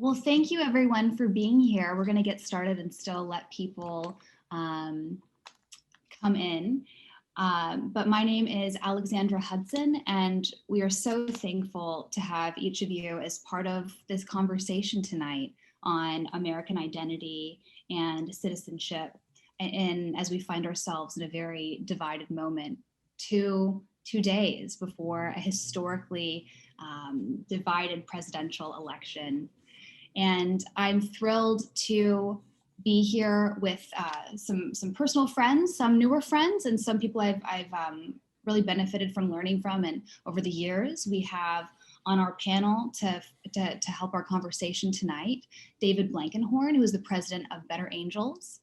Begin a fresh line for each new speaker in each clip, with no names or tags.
Well, thank you everyone for being here. We're going to get started and still let people come in. But my name is Alexandra Hudson, and we are so thankful to have each of you as part of this conversation tonight on American identity and citizenship, and as we find ourselves in a very divided moment, two days before a historically divided presidential election. And I'm thrilled to be here with some personal friends, some newer friends, and some people I've really benefited from learning from. And over the years, we have on our panel to help our conversation tonight, David Blankenhorn, who is the president of Better Angels.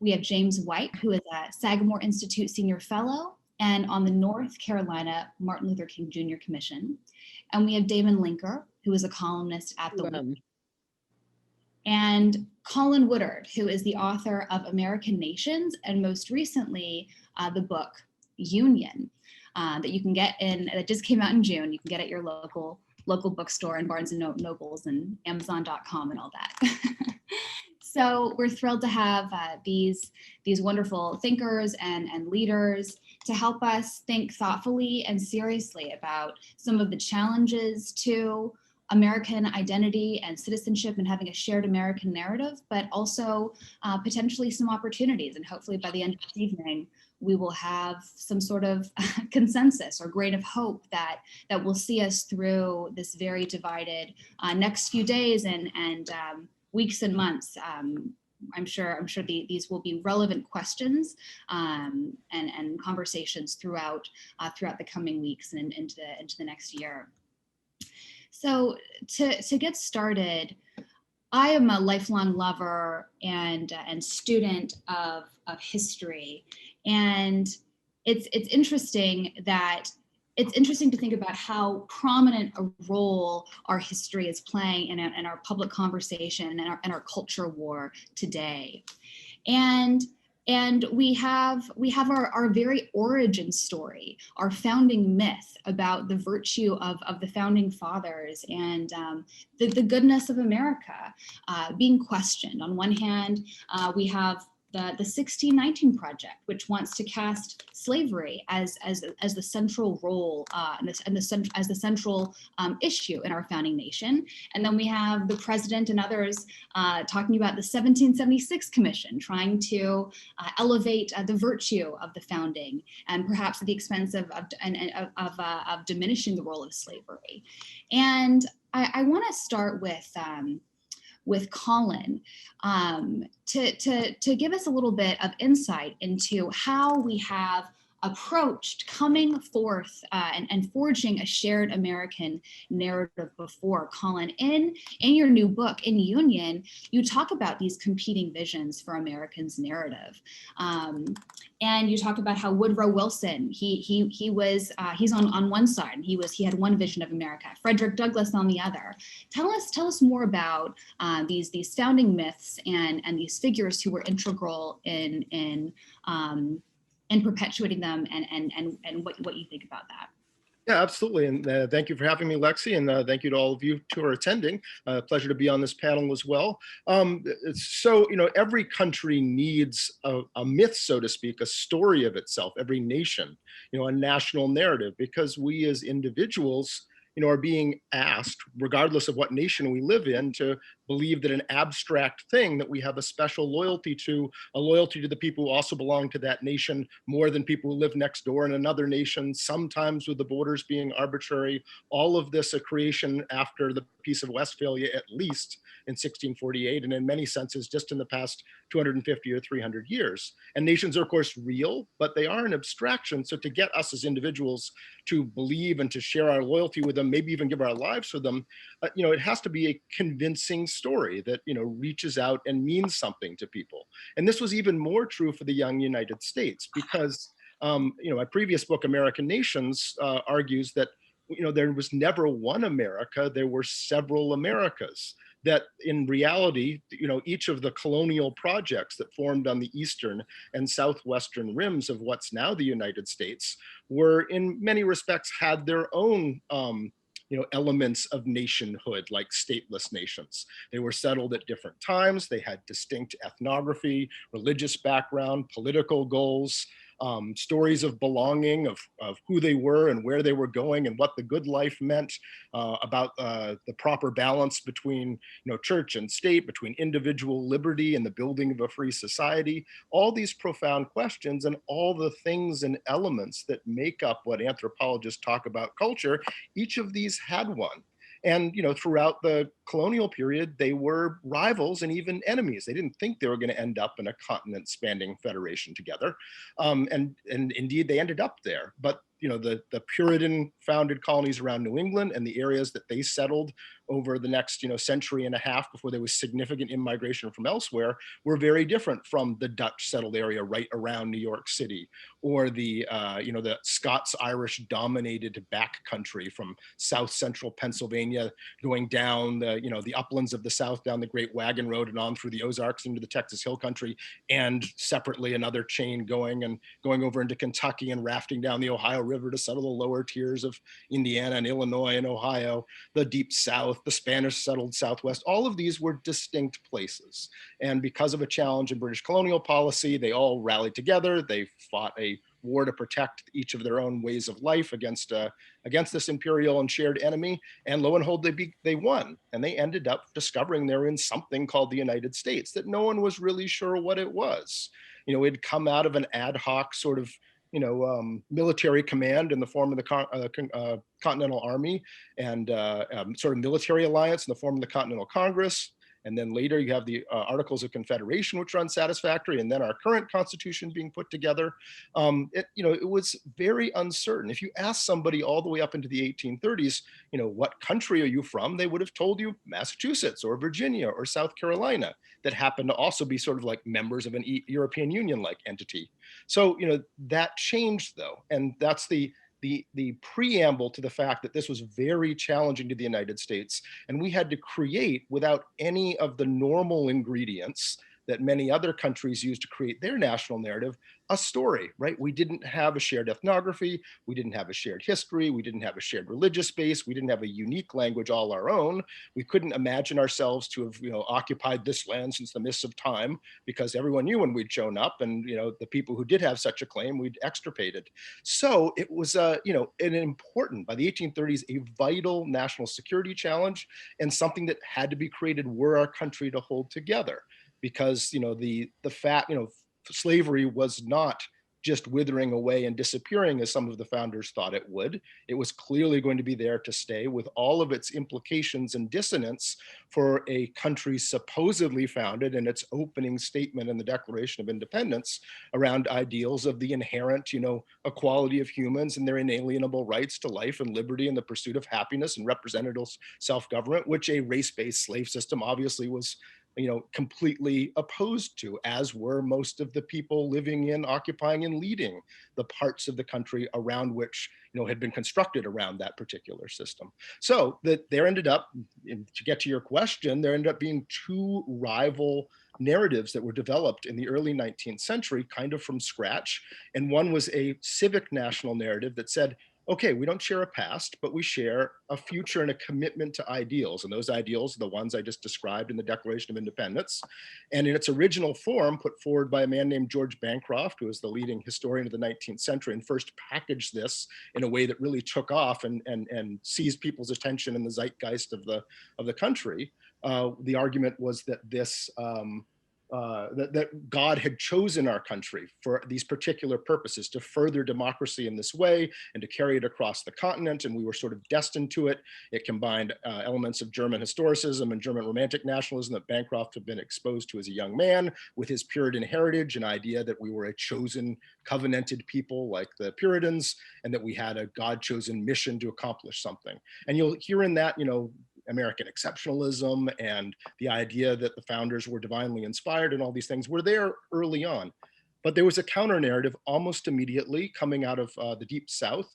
We have James White, who is a Sagamore Institute Senior Fellow, and on the North Carolina Martin Luther King Jr. Commission. And we have Damon Linker, who is a columnist at the Woodard. And Colin Woodard, who is the author of American Nations, and most recently, the book Union, that you can get that just came out in June. You can get at your local bookstore and Barnes and Nobles and Amazon.com and all that. So we're thrilled to have these wonderful thinkers and leaders to help us think thoughtfully and seriously about some of the challenges to American identity and citizenship and having a shared American narrative, but also potentially some opportunities. And hopefully by the end of this evening, we will have some sort of consensus or grain of hope that will see us through this very divided next few days and weeks and months. I'm sure these will be relevant questions and conversations throughout the coming weeks and into the next year. So to get started, I am a lifelong lover and student of history, and it's interesting to think about how prominent a role our history is playing in our public conversation and our culture war today, and we have our very origin story, our founding myth about the virtue of the founding fathers and the goodness of America being questioned. On one hand, we have the 1619 Project, which wants to cast slavery as the central role as the central issue in our founding nation. And then we have the president and others talking about the 1776 Commission, trying to elevate the virtue of the founding, and perhaps at the expense of diminishing the role of slavery. And I want to start with Colin to give us a little bit of insight into how we have approached coming forth and forging a shared American narrative before. Colin, in your new book, in Union, you talk about these competing visions for Americans' narrative. And you talk about how Woodrow Wilson, he's on one side, he had one vision of America, Frederick Douglass on the other. Tell us more about these founding myths and these figures who were integral in perpetuating them and what you think about that.
Yeah, absolutely. And thank you for having me, Lexi. And thank you to all of you who are attending. Pleasure to be on this panel as well. So, every country needs a myth, so to speak, a story of itself, every nation, a national narrative, because we as individuals, are being asked, regardless of what nation we live in, to believe that an abstract thing that we have a special loyalty to, a loyalty to the people who also belong to that nation more than people who live next door in another nation, sometimes with the borders being arbitrary. All of this a creation after the Peace of Westphalia, at least in 1648, and in many senses just in the past 250 or 300 years. And nations are, of course, real, but they are an abstraction. So to get us as individuals to believe and to share our loyalty with them, maybe even give our lives for them, it has to be a convincing story that reaches out and means something to people. And this was even more true for the young United States, because my previous book, American Nations, argues that there was never one America, there were several Americas. That in reality, each of the colonial projects that formed on the eastern and southwestern rims of what's now the United States were, in many respects, had their own elements of nationhood, like stateless nations. They were settled at different times. They had distinct ethnography, religious background, political goals, stories of belonging, of who they were and where they were going and what the good life meant, about the proper balance between church and state, between individual liberty and the building of a free society. All these profound questions and all the things and elements that make up what anthropologists talk about culture, each of these had one. And throughout the colonial period, they were rivals and even enemies. They didn't think they were going to end up in a continent-spanning federation together, and indeed they ended up there. But the Puritan-founded colonies around New England and the areas that they settled over the next century and a half before there was significant immigration from elsewhere were very different from the Dutch settled area right around New York City, or the the Scots-Irish dominated back country from South Central Pennsylvania, going down the uplands of the South, down the Great Wagon Road and on through the Ozarks into the Texas Hill Country, and separately another chain going over into Kentucky and rafting down the Ohio River to settle the lower tiers of Indiana and Illinois and Ohio, the Deep South, the Spanish settled Southwest. All of these were distinct places. And because of a challenge in British colonial policy, they all rallied together. They fought a war to protect each of their own ways of life against this imperial and shared enemy. And lo and behold, they won. And they ended up discovering they're in something called the United States that no one was really sure what it was. It had come out of an ad hoc sort of military command in the form of the Continental Army, and sort of military alliance in the form of the Continental Congress. And then later you have the Articles of Confederation, which are unsatisfactory, and then our current Constitution being put together. It was very uncertain. If you ask somebody all the way up into the 1830s, what country are you from? They would have told you Massachusetts or Virginia or South Carolina, that happened to also be sort of like members of an European Union-like entity. So, that changed though, and that's the preamble to the fact that this was very challenging to the United States, and we had to create, without any of the normal ingredients that many other countries use to create their national narrative, a story, right? We didn't have a shared ethnography, we didn't have a shared history, we didn't have a shared religious base, we didn't have a unique language all our own. We couldn't imagine ourselves to have occupied this land since the mists of time, because everyone knew when we'd shown up, and the people who did have such a claim, we'd extirpated. So it was an important, by the 1830s, a vital national security challenge, and something that had to be created were our country to hold together. Because the fact slavery was not just withering away and disappearing as some of the founders thought it would. It was clearly going to be there to stay, with all of its implications and dissonance for a country supposedly founded in its opening statement in the Declaration of Independence around ideals of the inherent, equality of humans and their inalienable rights to life and liberty and the pursuit of happiness and representative self-government, which a race-based slave system obviously was completely opposed to, as were most of the people living in, occupying, and leading the parts of the country around which had been constructed around that particular system. So that there ended up, to get to your question, there ended up being two rival narratives that were developed in the early 19th century, kind of from scratch. And one was a civic national narrative that said, okay, we don't share a past, but we share a future and a commitment to ideals. And those ideals are the ones I just described in the Declaration of Independence. And in its original form, put forward by a man named George Bancroft, who was the leading historian of the 19th century, and first packaged this in a way that really took off and seized people's attention in the zeitgeist of the country. The argument was that this that God had chosen our country for these particular purposes, to further democracy in this way and to carry it across the continent, and we were sort of destined to it. It combined elements of German historicism and German romantic nationalism that Bancroft had been exposed to as a young man, with his Puritan heritage, an idea that we were a chosen, covenanted people like the Puritans, and that we had a God-chosen mission to accomplish something. And you'll hear in that, American exceptionalism and the idea that the founders were divinely inspired and all these things were there early on. But there was a counter narrative almost immediately coming out of the Deep South,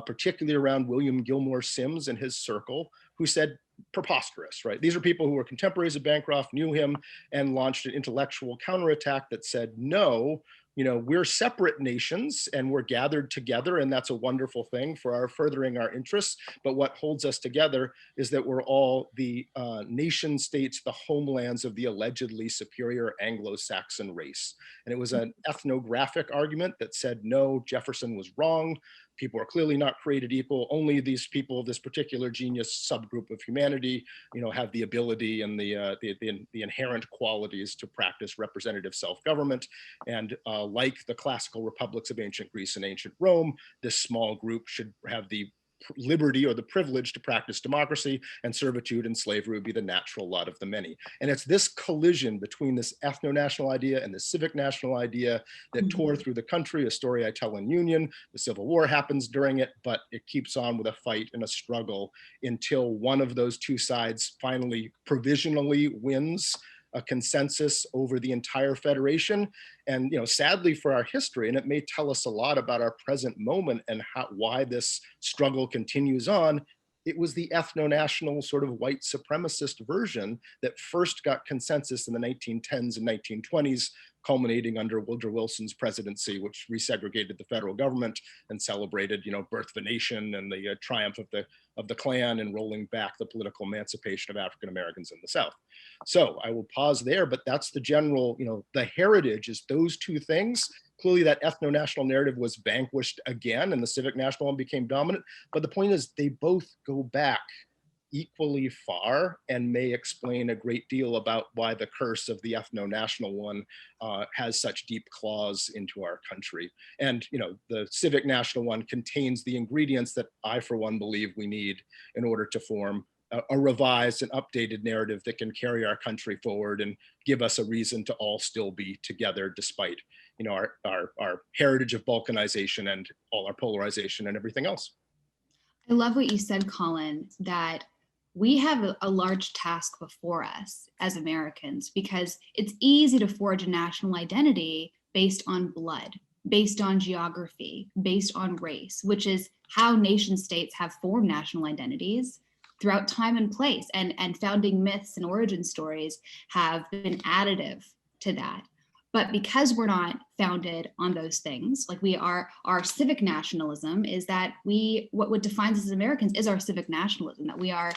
particularly around William Gilmore Simms and his circle, who said, preposterous, right? These are people who were contemporaries of Bancroft, knew him, and launched an intellectual counterattack that said, no, we're separate nations and we're gathered together, and that's a wonderful thing for our furthering our interests. But what holds us together is that we're all the nation states, the homelands of the allegedly superior Anglo-Saxon race. And it was an ethnographic argument that said, no, Jefferson was wrong. People are clearly not created equal. Only these people of this particular genius subgroup of humanity, have the ability and the inherent qualities to practice representative self-government. And like the classical republics of ancient Greece and ancient Rome, this small group should have the liberty or the privilege to practice democracy, and servitude and slavery would be the natural lot of the many. And it's this collision between this ethno-national idea and the civic national idea that tore through the country, a story I tell in Union. The Civil War happens during it, but it keeps on with a fight and a struggle until one of those two sides finally provisionally wins a consensus over the entire federation. And sadly for our history, and it may tell us a lot about our present moment and why this struggle continues on, it was the ethno-national sort of white supremacist version that first got consensus in the 1910s and 1920s, culminating under Woodrow Wilson's presidency, which resegregated the federal government and celebrated, birth of a nation and the triumph of the Klan and rolling back the political emancipation of African Americans in the South. So I will pause there, but that's the general, the heritage is those two things. Clearly that ethno-national narrative was vanquished again and the civic national one became dominant. But the point is they both go back equally far and may explain a great deal about why the curse of the ethno-national one has such deep claws into our country. And the civic national one contains the ingredients that I, for one, believe we need in order to form a revised and updated narrative that can carry our country forward and give us a reason to all still be together despite our heritage of balkanization and all our polarization and everything else.
I love what you said, Colin, that we have a large task before us as Americans, because it's easy to forge a national identity based on blood, based on geography, based on race, which is how nation states have formed national identities throughout time and place. And founding myths and origin stories have been additive to that. But because we're not founded on those things, like our civic nationalism is that what defines us as Americans is our civic nationalism, that we are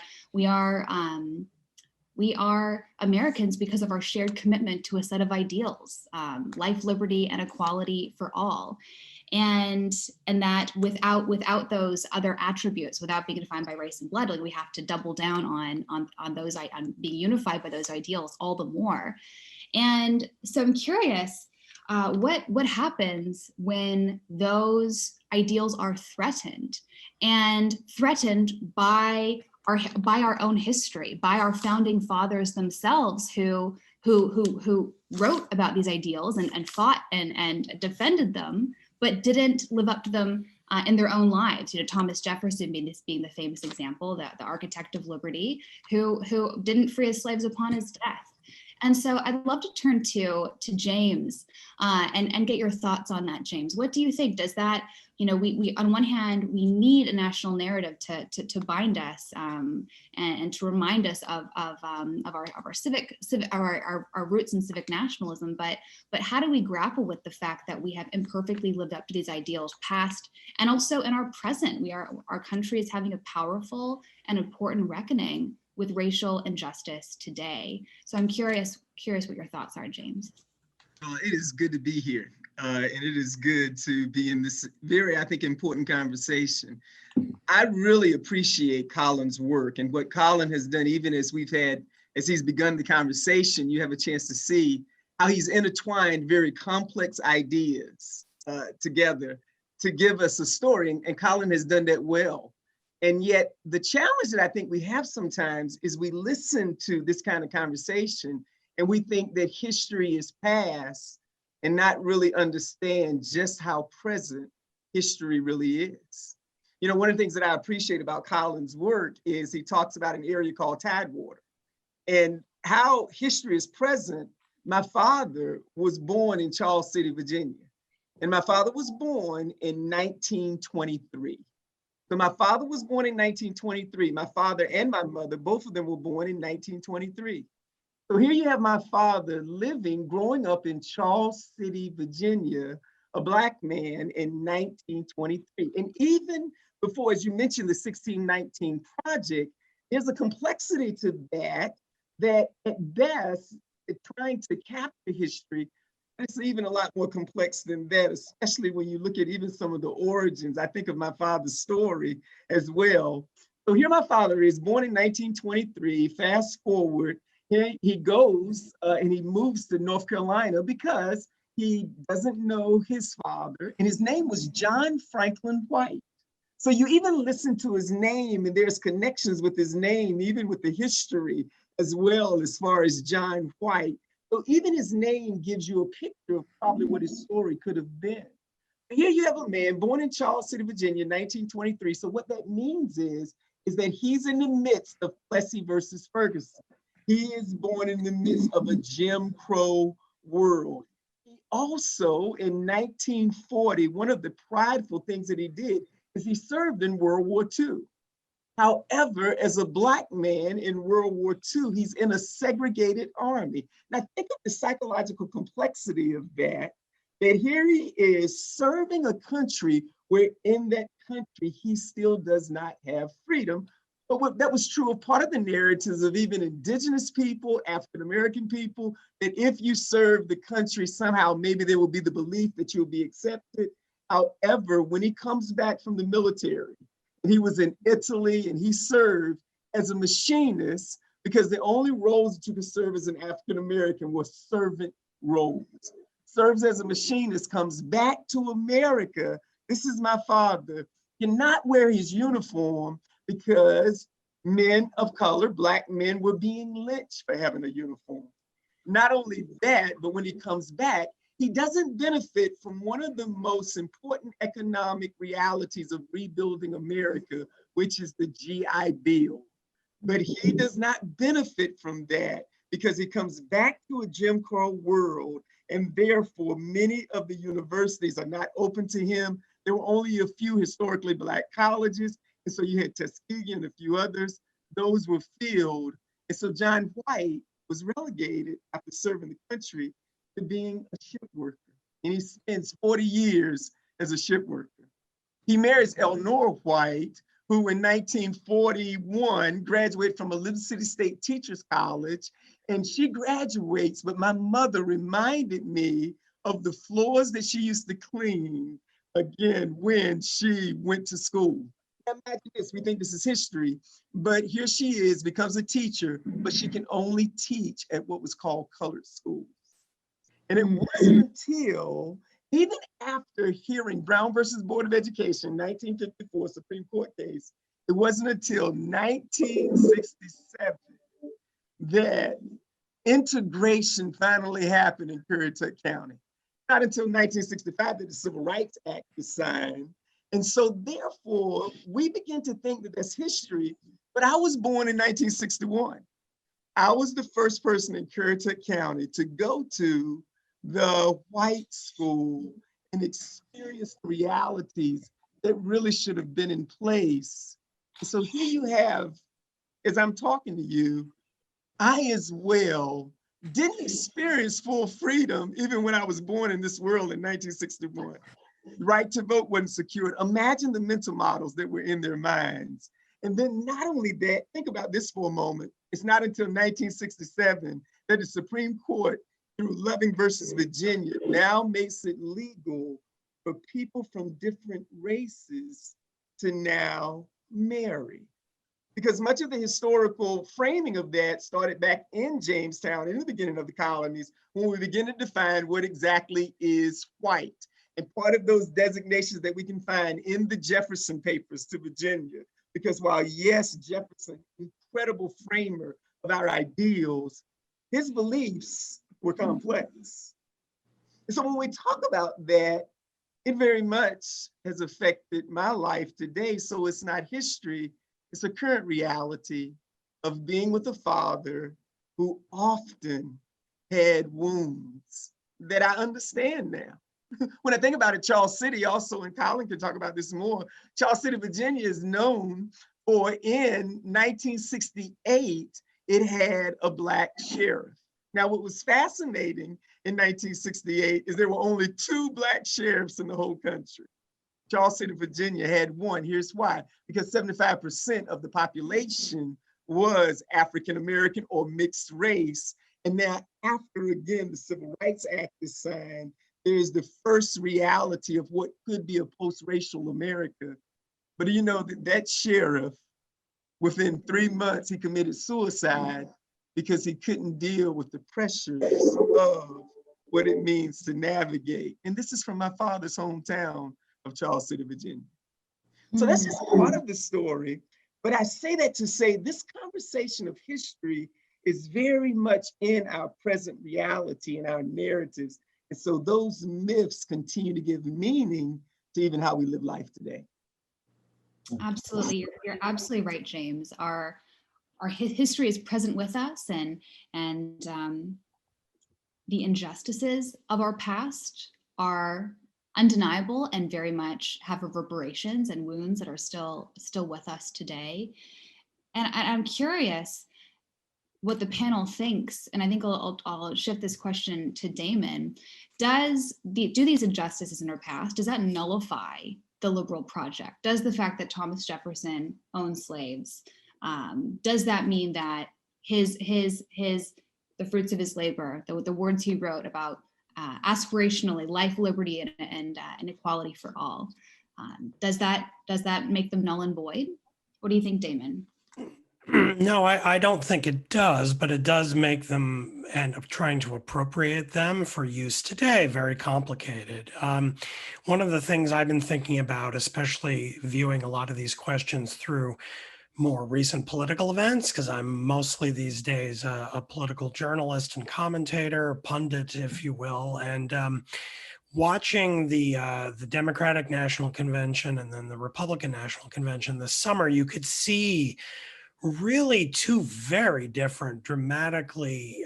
Americans because of our shared commitment to a set of ideals, life, liberty, and equality for all. And that without those other attributes, without being defined by race and blood, like we have to double down on those, on being unified by those ideals all the more. And so I'm curious, what happens when those ideals are threatened, and threatened by our own history, by our founding fathers themselves, who wrote about these ideals and fought and defended them, but didn't live up to them in their own lives. Thomas Jefferson being the famous example, the architect of liberty, who didn't free his slaves upon his death. And so I'd love to turn to James and get your thoughts on that, James. What do you think? Does that, we on one hand, we need a national narrative to bind us and to remind us of our civic our roots in civic nationalism, but how do we grapple with the fact that we have imperfectly lived up to these ideals past and also in our present? Our country is having a powerful and important reckoning with racial injustice today. So I'm curious what your thoughts are, James.
It is good to be here. And it is good to be in this very, I think, important conversation. I really appreciate Colin's work and what Colin has done, even as he's begun the conversation, you have a chance to see how he's intertwined very complex ideas together to give us a story. And Colin has done that well. And yet the challenge that I think we have sometimes is we listen to this kind of conversation and we think that history is past and not really understand just how present history really is. One of the things that I appreciate about Colin's work is he talks about an area called Tidewater and how history is present. My father was born in Charles City, Virginia, and my father was born in 1923. So my father was born in 1923. My father and my mother, both of them were born in 1923. So here you have my father growing up in Charles City, Virginia, a Black man in 1923. And even before, as you mentioned, the 1619 Project, there's a complexity to that at best, trying to capture history, it's even a lot more complex than that, especially when you look at even some of the origins. I think of my father's story as well. So here my father is born in 1923, fast forward, he goes and he moves to North Carolina because he doesn't know his father, and his name was John Franklin White. So you even listen to his name, and there's connections with his name, even with the history as well, as far as John White. So even his name gives you a picture of probably what his story could have been. But here you have a man born in Charles City, Virginia, 1923. So what that means is that he's in the midst of Plessy versus Ferguson. He is born in the midst of a Jim Crow world. He also, in 1940, one of the prideful things that he did is he served in World War II. However, as a Black man in World War II, he's in a segregated army. Now think of the psychological complexity of that here he is serving a country where in that country, he still does not have freedom. But that was true of part of the narratives of even indigenous people, African-American people, that if you serve the country, somehow maybe there will be the belief that you'll be accepted. However, when he comes back from the military, he was in Italy and he served as a machinist because the only roles that you could serve as an African-American were servant roles. Serves as a machinist, comes back to America. This is my father, cannot wear his uniform because men of color, Black men, were being lynched for having a uniform. Not only that, but when he comes back, he doesn't benefit from one of the most important economic realities of rebuilding America, which is the GI Bill. But he does not benefit from that because he comes back to a Jim Crow world, and therefore many of the universities are not open to him. There were only a few historically Black colleges, and so you had Tuskegee and a few others. Those were filled, and so John White was relegated after serving the country to being a ship worker, and he spends 40 years as a ship worker. He marries Eleanor White, who in 1941 graduated from a Little City State Teachers College, and she graduates, but my mother reminded me of the floors that she used to clean, again, when she went to school. Imagine this, we think this is history, but here she is, becomes a teacher, but she can only teach at what was called colored schools. And it wasn't until, even after hearing Brown versus Board of Education, 1954 Supreme Court case, it wasn't until 1967 that integration finally happened in Currituck County. Not until 1965 that the Civil Rights Act was signed. And so therefore, we begin to think that that's history, but I was born in 1961. I was the first person in Currituck County to go to the white school and experience realities that really should have been in place. So here you have, as I'm talking to you, I as well didn't experience full freedom even when I was born in this world in 1961. Right to vote wasn't secured. Imagine the mental models that were in their minds. And then not only that, think about this for a moment. It's not until 1967 that the Supreme Court, through Loving versus Virginia, now makes it legal for people from different races to now marry. Because much of the historical framing of that started back in Jamestown in the beginning of the colonies, when we begin to define what exactly is white. And part of those designations that we can find in the Jefferson papers to Virginia, because while yes, Jefferson, incredible framer of our ideals, his beliefs were complex. And so when we talk about that, it very much has affected my life today. So it's not history, it's a current reality of being with a father who often had wounds that I understand now. When I think about it, Charles City also, and Colin can talk about this more, Charles City, Virginia is known for in 1968, it had a Black sheriff. Now, what was fascinating in 1968 is there were only 2 Black sheriffs in the whole country. Charles City, Virginia had 1. Here's why: because 75% of the population was African-American or mixed race. And now, after again the Civil Rights Act is signed, there's the first reality of what could be a post-racial America. But you know that sheriff, within 3 months, he committed suicide because he couldn't deal with the pressures of what it means to navigate. And this is from my father's hometown of Charles City, Virginia. So that's just part of the story. But I say that to say this conversation of history is very much in our present reality and our narratives. And so those myths continue to give meaning to even how we live life today.
Absolutely, you're absolutely right, James. Our history is present with us, and the injustices of our past are undeniable and very much have reverberations and wounds that are still with us today. And I'm curious what the panel thinks, and I think I'll shift this question to Damon. Do these injustices in our past, does that nullify the liberal project? Does the fact that Thomas Jefferson owned slaves, does that mean that the fruits of his labor, the words he wrote about aspirationally life, liberty, and equality for all, does that make them null and void? What do you think, Damon?
No, I don't think it does, but it does make them, and trying to appropriate them for use today, very complicated. One of the things I've been thinking about, especially viewing a lot of these questions through more recent political events, because I'm mostly these days a political journalist and commentator, pundit, if you will, and watching the Democratic National Convention and then the Republican National Convention this summer, you could see really 2 very different, dramatically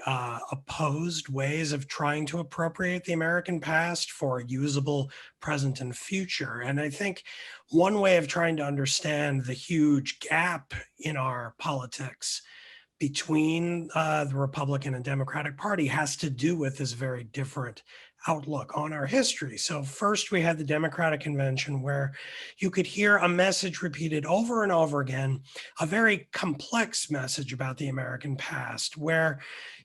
opposed ways of trying to appropriate the American past for a usable present and future. And I think one way of trying to understand the huge gap in our politics between the Republican and Democratic Party has to do with this very different outlook on our history. So first we had the Democratic Convention, where you could hear a message repeated over and over again, a very complex message about the American past, where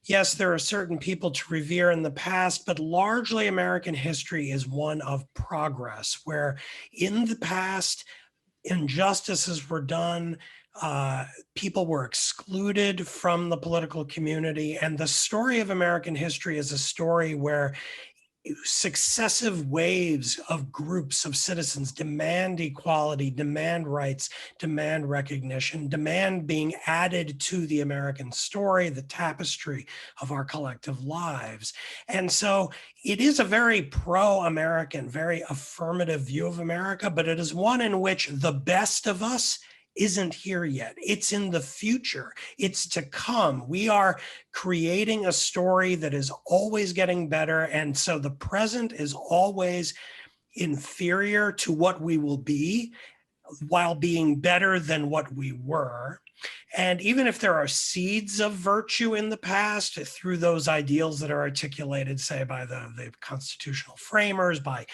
yes, there are certain people to revere in the past, but largely American history is one of progress, where in the past, injustices were done, people were excluded from the political community. And the story of American history is a story where successive waves of groups of citizens demand equality, demand rights, demand recognition, demand being added to the American story, the tapestry of our collective lives. And so it is a very pro-American, very affirmative view of America, but it is one in which the best of us isn't here yet. It's in the future. It's to come. We are creating a story that is always getting better. And so the present is always inferior to what we will be, while being better than what we were. And even if there are seeds of virtue in the past through those ideals that are articulated, say, by the constitutional framers, by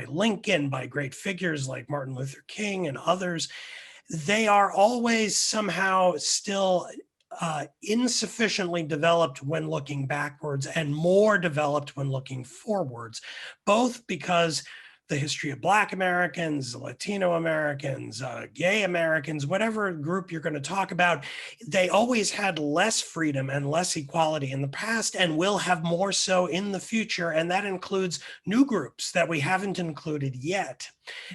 Lincoln, by great figures like Martin Luther King and others, they are always somehow still insufficiently developed when looking backwards and more developed when looking forwards, both because the history of Black Americans, Latino Americans, gay Americans, whatever group you're going to talk about, they always had less freedom and less equality in the past and will have more so in the future. And that includes new groups that we haven't included yet.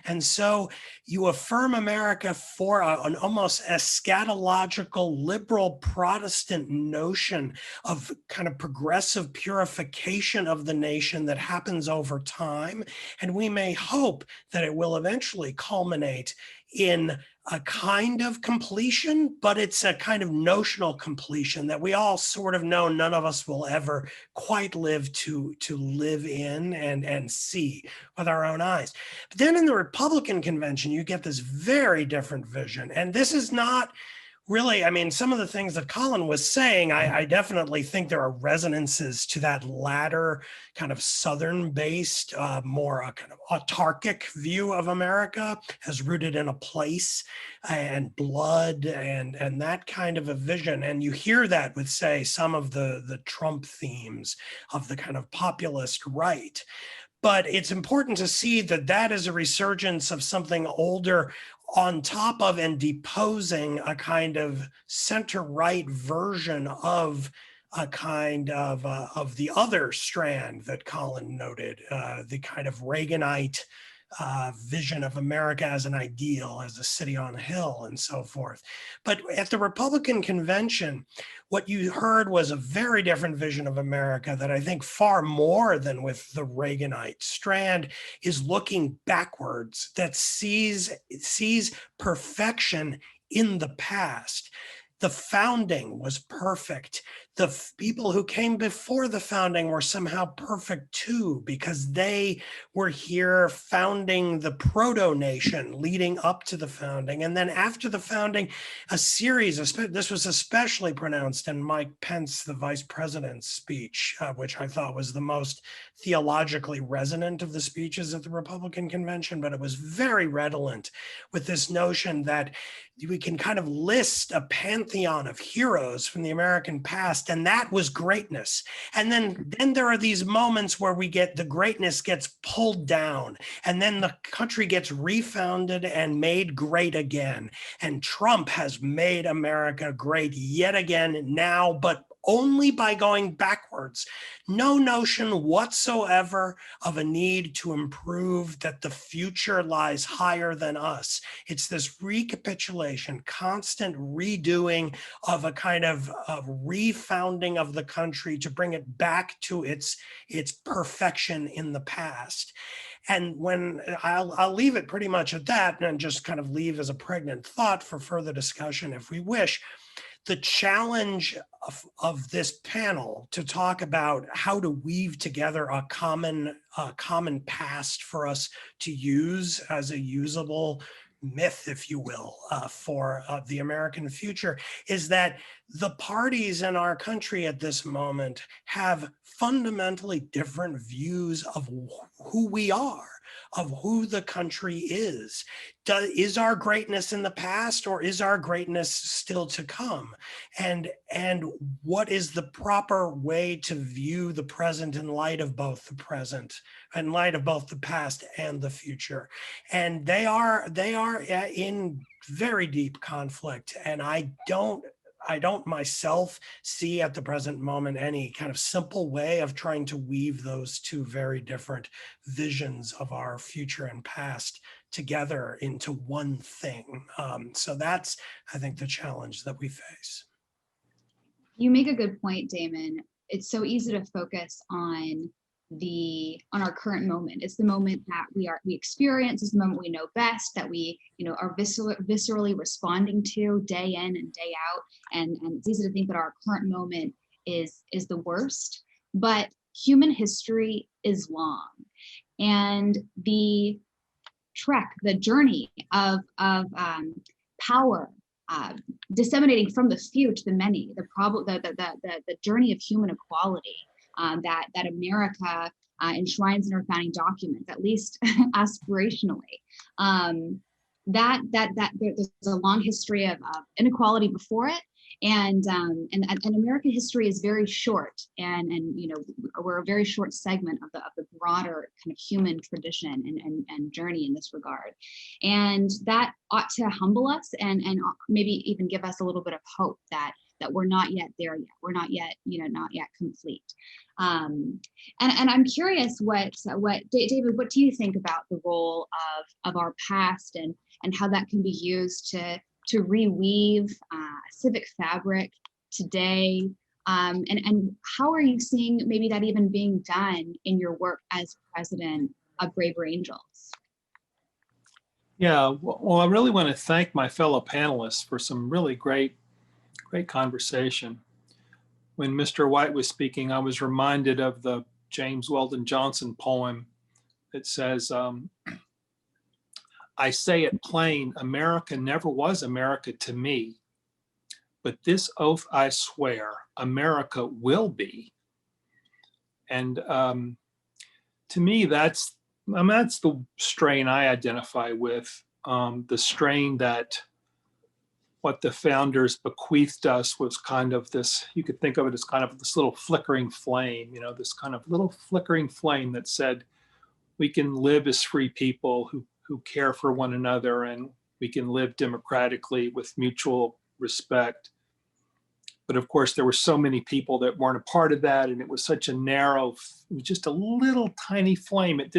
And so you affirm America for an almost eschatological liberal Protestant notion of kind of progressive purification of the nation that happens over time. And we may hope that it will eventually culminate in a kind of completion, but it's a kind of notional completion that we all sort of know none of us will ever quite live to live in and see with our own eyes. But then in the Republican convention, you get this very different vision. And this is not really, I mean, some of the things that Colin was saying, I definitely think there are resonances to that latter kind of Southern-based, more a kind of autarkic view of America as rooted in a place and blood and that kind of a vision. And you hear that with, say, some of the Trump themes of the kind of populist right. But it's important to see that that is a resurgence of something older on top of and deposing a kind of center-right version of a kind of the other strand that Colin noted, the kind of Reaganite vision of America as an ideal, as a city on a hill and so forth. But at the Republican convention, what you heard was a very different vision of America that I think far more than with the Reaganite strand is looking backwards, that sees perfection in the past. The founding was perfect. The people who came before the founding were somehow perfect too, because they were here founding the proto-nation leading up to the founding. And then after the founding, a series, this was especially pronounced in Mike Pence, the vice president's speech, which I thought was the most theologically resonant of the speeches at the Republican convention, but it was very redolent with this notion that we can kind of list a pantheon of heroes from the American past, and that was greatness. And then there are these moments where the greatness gets pulled down, and then the country gets refounded and made great again. And Trump has made America great yet again now, but only by going backwards. No notion whatsoever of a need to improve, that the future lies higher than us. It's this recapitulation, constant redoing of a kind of refounding of the country to bring it back to its perfection in the past. And when I'll leave it pretty much at that and just kind of leave as a pregnant thought for further discussion if we wish. The challenge of this panel to talk about how to weave together a common past for us to use as a usable myth, if you will, for the American future, is that the parties in our country at this moment have fundamentally different views of who we are, of who the country is. Is our greatness in the past, or is our greatness still to come? And what is the proper way to view the present in light of both the present, in light of both the past and the future? And they are in very deep conflict. And I don't myself see at the present moment any kind of simple way of trying to weave those two very different visions of our future and past together into one thing. So that's, I think, the challenge that we face.
You make a good point, Damon. It's so easy to focus on our current moment. It's the moment that we experience. It's the moment we know best, that we are viscerally responding to day in and day out. And it's easy to think that our current moment is the worst. But human history is long, and the journey of power disseminating from the few to the many, the journey of human equality that America enshrines in our founding documents, at least aspirationally. There's a long history of inequality before it, and American history is very short, and we're a very short segment of the broader kind of human tradition and journey in this regard, and that ought to humble us and maybe even give us a little bit of hope that we're not yet there yet. We're not yet complete. And I'm curious what David, what do you think about the role of our past and how that can be used to reweave civic fabric today? And how are you seeing maybe that even being done in your work as president of Braver Angels?
Yeah, well, I really want to thank my fellow panelists for some really great conversation. When Mr. White was speaking, I was reminded of the James Weldon Johnson poem that says, I say it plain, America never was America to me. but this oath I swear, America will be. And to me, that's the strain I identify with, the strain that what the founders bequeathed us was kind of this, you could think of it as kind of this little flickering flame, you know, this kind of little flickering flame that said, we can live as free people who care for one another, and we can live democratically with mutual respect. But of course, there were so many people that weren't a part of that, and it was such a narrow, it was just a little tiny flame. It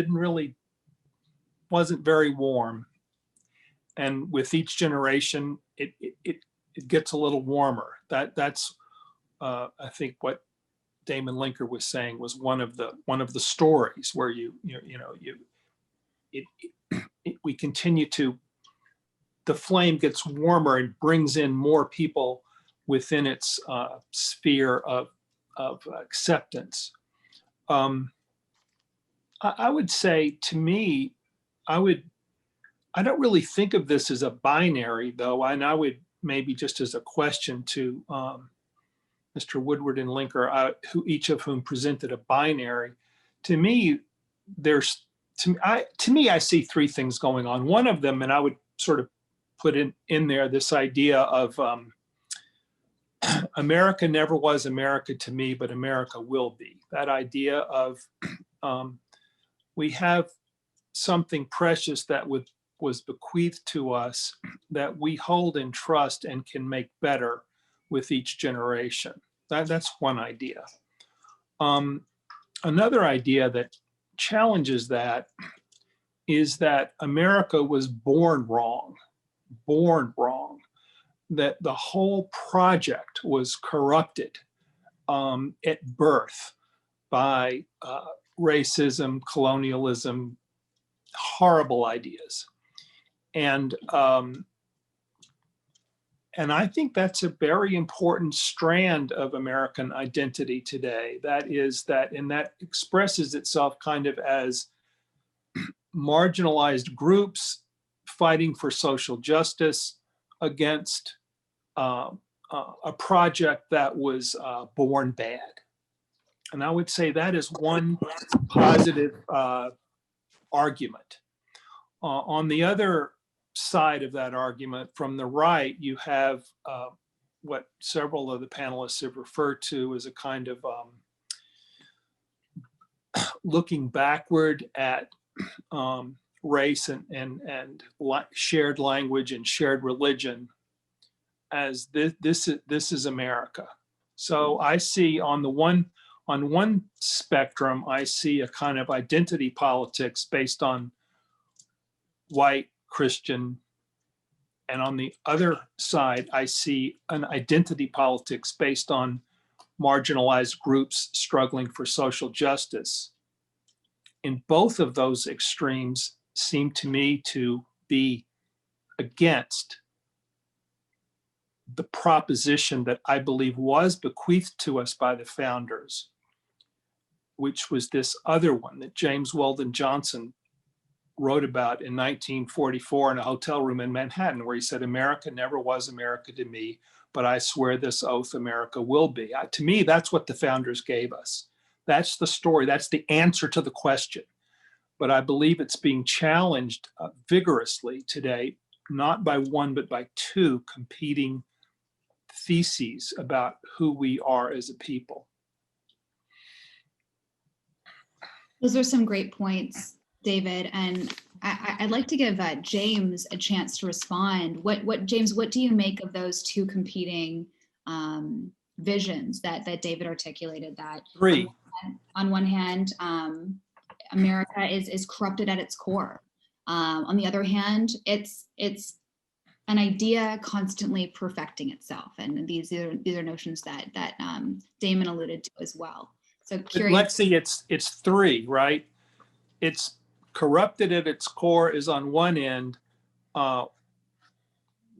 wasn't very warm. And with each generation, it gets a little warmer. That's I think what Damon Linker was saying was one of the stories where we continue to, the flame gets warmer and brings in more people within its sphere of acceptance. I would say, to me, I don't really think of this as a binary, though, and I would maybe just as a question to Mr. Woodward and Linker, each of whom presented a binary. To me, I see three things going on. One of them, and I would sort of put in there this idea of America never was America to me, but America will be. That idea of we have something precious that was bequeathed to us that we hold in trust and can make better with each generation. That's one idea. Another idea that challenges that is that America was born wrong, that the whole project was corrupted at birth by racism, colonialism, horrible ideas. And I think that's a very important strand of American identity today. That expresses itself kind of as marginalized groups fighting for social justice against a project that was born bad. And I would say that is one positive argument. On the other side of that argument, from the right, you have what several of the panelists have referred to as a kind of looking backward at race and shared language and shared religion as this is America. So I see on one spectrum, I see a kind of identity politics based on white Christian, and on the other side, I see an identity politics based on marginalized groups struggling for social justice. And both of those extremes seem to me to be against the proposition that I believe was bequeathed to us by the founders, which was this other one that James Weldon Johnson wrote about in 1944 in a hotel room in Manhattan, where he said, America never was America to me, but I swear this oath, America will be. To me, that's what the founders gave us. That's the story. That's the answer to the question. But I believe it's being challenged vigorously today, not by one, but by two competing theses about who we are as a people.
Those are some great points, David, and I'd like to give James a chance to respond. James, what do you make of those two competing visions that David articulated? That
three.
On one hand, America is corrupted at its core. On the other hand, it's an idea constantly perfecting itself, and these are notions that Damon alluded to as well. So curious.
Let's see, it's three, right? It's corrupted at its core is on one end,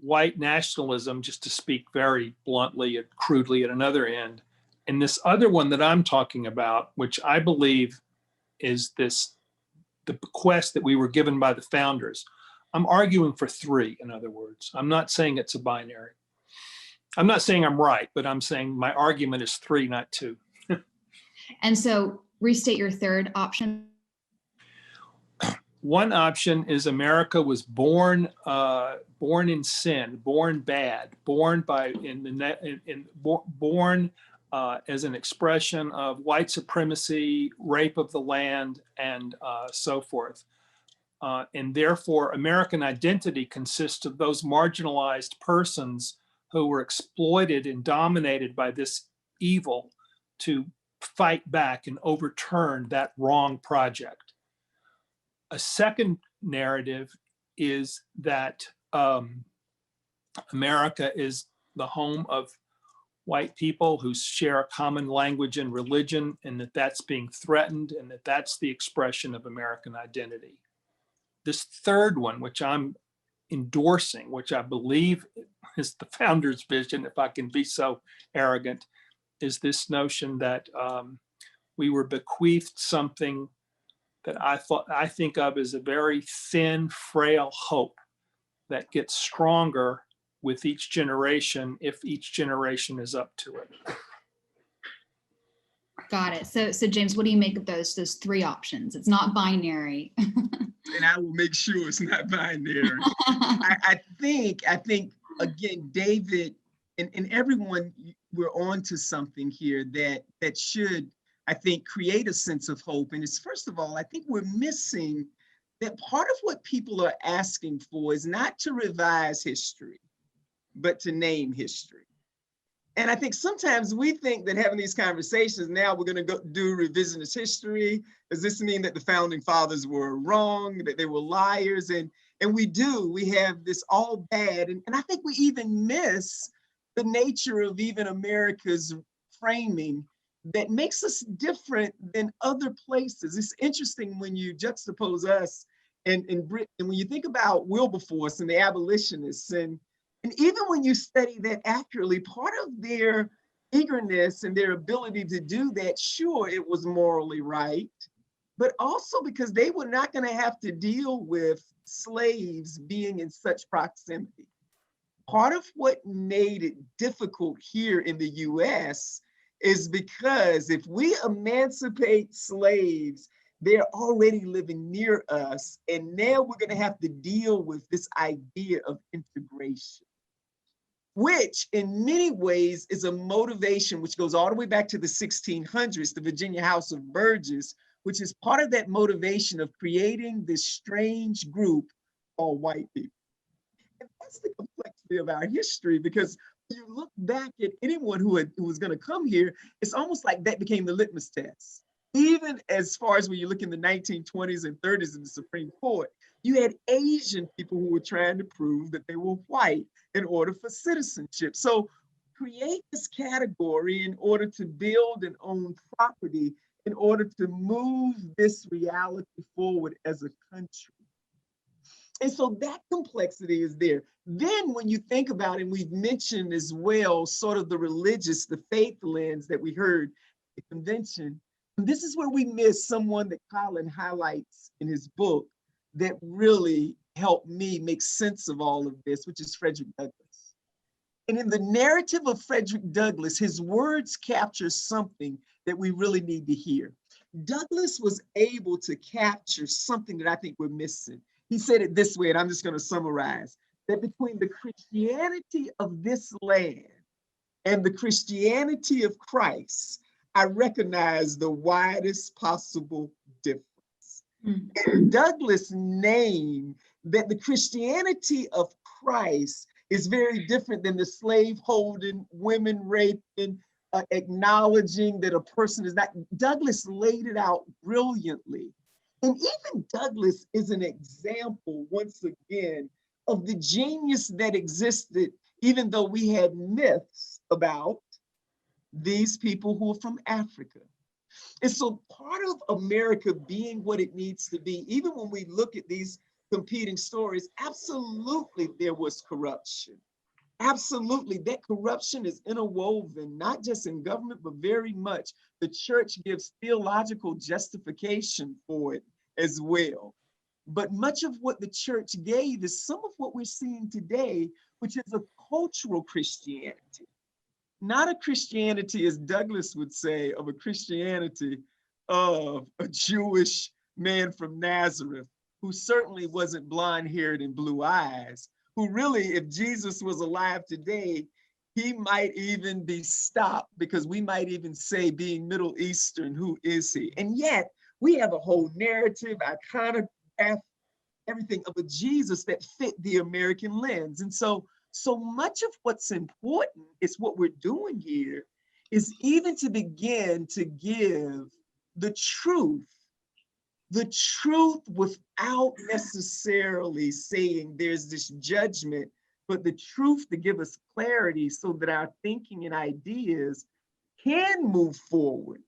white nationalism, just to speak very bluntly and crudely, at another end. And this other one that I'm talking about, which I believe is the bequest that we were given by the founders. I'm arguing for three, in other words. I'm not saying it's a binary. I'm not saying I'm right, but I'm saying my argument is 3, not 2.
And so restate your third option.
One option is America was born in sin, born bad, born as an expression of white supremacy, rape of the land, and so forth. And therefore, American identity consists of those marginalized persons who were exploited and dominated by this evil to fight back and overturn that wrong project. A second narrative is that America is the home of white people who share a common language and religion, and that that's being threatened, and that that's the expression of American identity. This third one, which I'm endorsing, which I believe is the founder's vision, if I can be so arrogant, is this notion that we were bequeathed something that I think of as a very thin, frail hope that gets stronger with each generation if each generation is up to it.
Got it. So James, what do you make of those 3 options? It's not binary.
And I will make sure it's not binary. I think again, David and everyone, we're on to something here that should, I think, create a sense of hope. And it's, first of all, I think we're missing that part of what people are asking for is not to revise history, but to name history. And I think sometimes we think that having these conversations, now we're going to go do revisionist history. Does this mean that the founding fathers were wrong, that they were liars? And we have this all bad. And I think we even miss the nature of even America's framing that makes us different than other places. It's interesting when you juxtapose us and Britain, and when you think about Wilberforce and the abolitionists, and even when you study that accurately, part of their eagerness and their ability to do that, sure, it was morally right, but also because they were not going to have to deal with slaves being in such proximity. Part of what made it difficult here in the US is because if we emancipate slaves, they're already living near us, and now we're going to have to deal with this idea of integration, which in many ways is a motivation which goes all the way back to the 1600s, the Virginia House of Burgesses, which is part of that motivation of creating this strange group called white people. And that's the complexity of our history, because when you look back at anyone who was going to come here, it's almost like that became the litmus test. Even as far as when you look in the 1920s and 30s in the Supreme Court, you had Asian people who were trying to prove that they were white in order for citizenship. So create this category in order to build and own property, in order to move this reality forward as a country. And so that complexity is there. Then when you think about, and we've mentioned as well, sort of the religious, the faith lens that we heard at the convention, this is where we miss someone that Colin highlights in his book that really helped me make sense of all of this, which is Frederick Douglass. And in the narrative of Frederick Douglass, his words capture something that we really need to hear. Douglass was able to capture something that I think we're missing. He said it this way, and I'm just going to summarize, that between the Christianity of this land and the Christianity of Christ, I recognize the widest possible difference. And Douglass named that the Christianity of Christ is very different than the slave holding, women raping, acknowledging that a person is not. Douglass laid it out brilliantly. And even Douglass is an example, once again, of the genius that existed, even though we had myths about these people who are from Africa. And so part of America being what it needs to be, even when we look at these competing stories, absolutely there was corruption. Absolutely, that corruption is interwoven, not just in government, but very much. The church gives theological justification for it as well. But much of what the church gave is some of what we're seeing today, which is a cultural Christianity, not a Christianity, as Douglas would say, of a Christianity of a Jewish man from Nazareth, who certainly wasn't blonde-haired and blue eyes, who really, if Jesus was alive today, he might even be stopped, because we might even say, being Middle Eastern, who is he? And yet we have a whole narrative, iconograph, everything of a Jesus that fit the American lens. And so much of what's important is what we're doing here is even to begin to give the truth without necessarily saying there's this judgment, but the truth to give us clarity so that our thinking and ideas can move forward,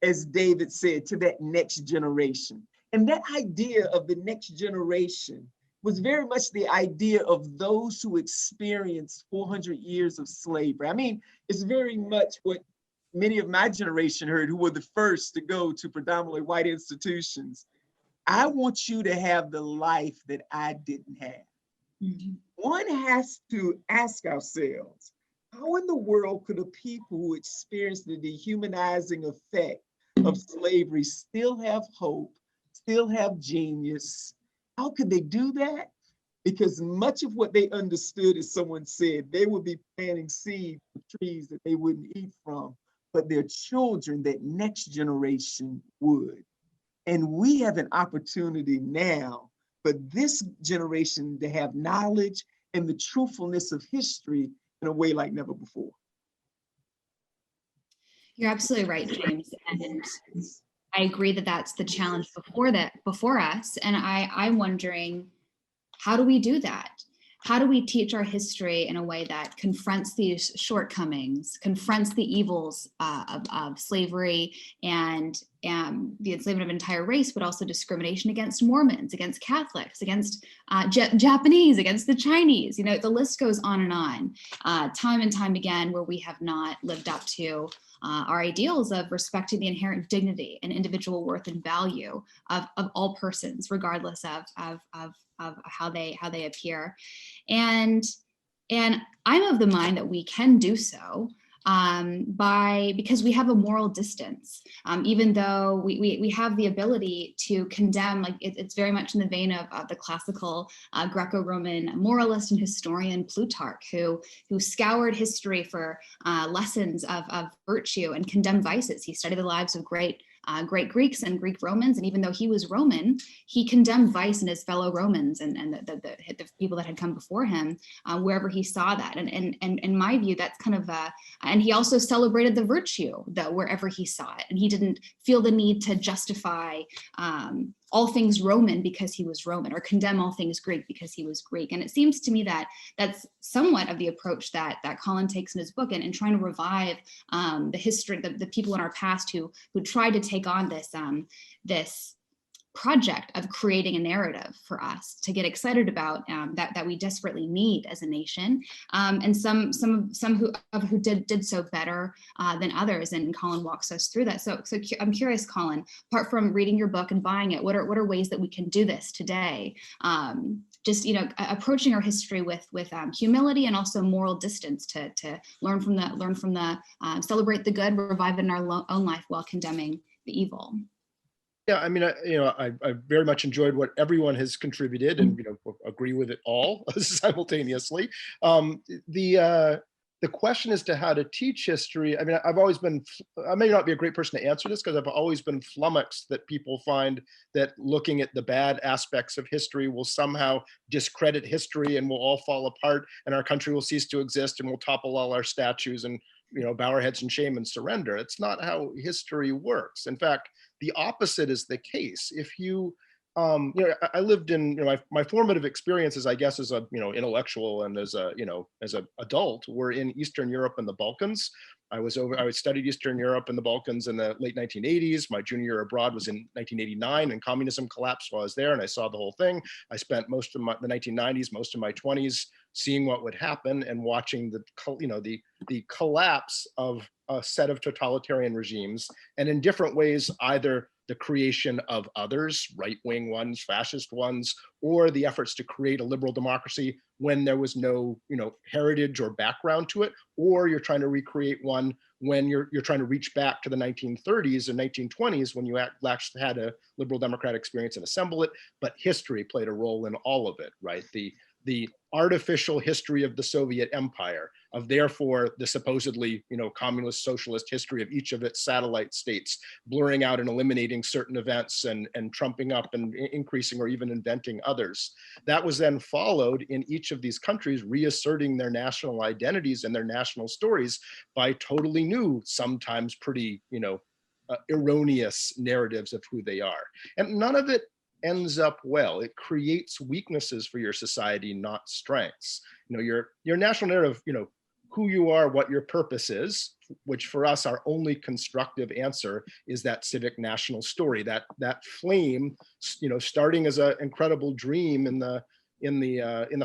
as David said, to that next generation. And that idea of the next generation was very much the idea of those who experienced 400 years of slavery. I mean, it's very much what many of my generation heard, who were the first to go to predominantly white institutions. I want you to have the life that I didn't have. Mm-hmm. One has to ask ourselves, how in the world could a people who experienced the dehumanizing effect of slavery still have hope, still have genius? How could they do that? Because much of what they understood, as someone said, they would be planting seeds for trees that they wouldn't eat from, but their children, that next generation, would. And we have an opportunity now for this generation to have knowledge and the truthfulness of history in a way like never before.
You're absolutely right, James. And I agree that that's the challenge before us. And I'm wondering, how do we do that? How do we teach our history in a way that confronts these shortcomings, confronts the evils of slavery and the enslavement of an entire race, but also discrimination against Mormons, against Catholics, against Japanese, against the Chinese? You know, the list goes on and on, time and time again, where we have not lived up to our ideals of respecting the inherent dignity and individual worth and value of all persons, regardless of how they appear. And I'm of the mind that we can do so because we have a moral distance, even though we have the ability to condemn. Like it's very much in the vein of the classical Greco-Roman moralist and historian Plutarch, who scoured history for lessons of virtue and condemned vices. He studied the lives of great Greeks and Greek Romans, and even though he was Roman, he condemned vice in his fellow Romans and the people that had come before him, wherever he saw that. And in my view, that's kind of and he also celebrated the virtue, though, wherever he saw it, and he didn't feel the need to justify all things Roman because he was Roman, or condemn all things Greek because he was Greek. And it seems to me that that's somewhat of the approach that Colin takes in his book, and trying to revive the history, the people in our past who tried to take on this project of creating a narrative for us to get excited about, that we desperately need as a nation, and some who did so better than others, and Colin walks us through that. So I'm curious, Colin, apart from reading your book and buying it, what are ways that we can do this today? Just approaching our history with humility and also moral distance to learn from the celebrate the good, revive it in our own life while condemning the evil.
Yeah, I mean, I very much enjoyed what everyone has contributed, and agree with it all simultaneously. The question as to how to teach history, I mean, I may not be a great person to answer this, because I've always been flummoxed that people find that looking at the bad aspects of history will somehow discredit history and will all fall apart, and our country will cease to exist, and we'll topple all our statues and bow our heads in shame and surrender. It's not how history works. In fact, the opposite is the case. If you, I lived in, my formative experiences, I guess, as a, intellectual and as a adult, were in Eastern Europe and the Balkans. I studied Eastern Europe and the Balkans in the late 1980s. My junior year abroad was in 1989, and communism collapsed while I was there, and I saw the whole thing. I spent most of the 1990s, most of my 20s seeing what would happen and watching the collapse of a set of totalitarian regimes, and in different ways, either the creation of others, right-wing ones, fascist ones, or the efforts to create a liberal democracy when there was no, heritage or background to it, or you're trying to recreate one when you're trying to reach back to the 1930s and 1920s when you actually had a liberal democratic experience and assemble it. But history played a role in all of it, right? The artificial history of the Soviet Empire, of therefore the supposedly, communist socialist history of each of its satellite states, blurring out and eliminating certain events and trumping up and increasing or even inventing others. That was then followed in each of these countries, reasserting their national identities and their national stories by totally new, sometimes pretty, erroneous narratives of who they are. And none of it ends up well. It creates weaknesses for your society, not strengths. Your national narrative, who you are, what your purpose is, which for us, our only constructive answer is that civic national story, that flame, starting as an incredible dream in the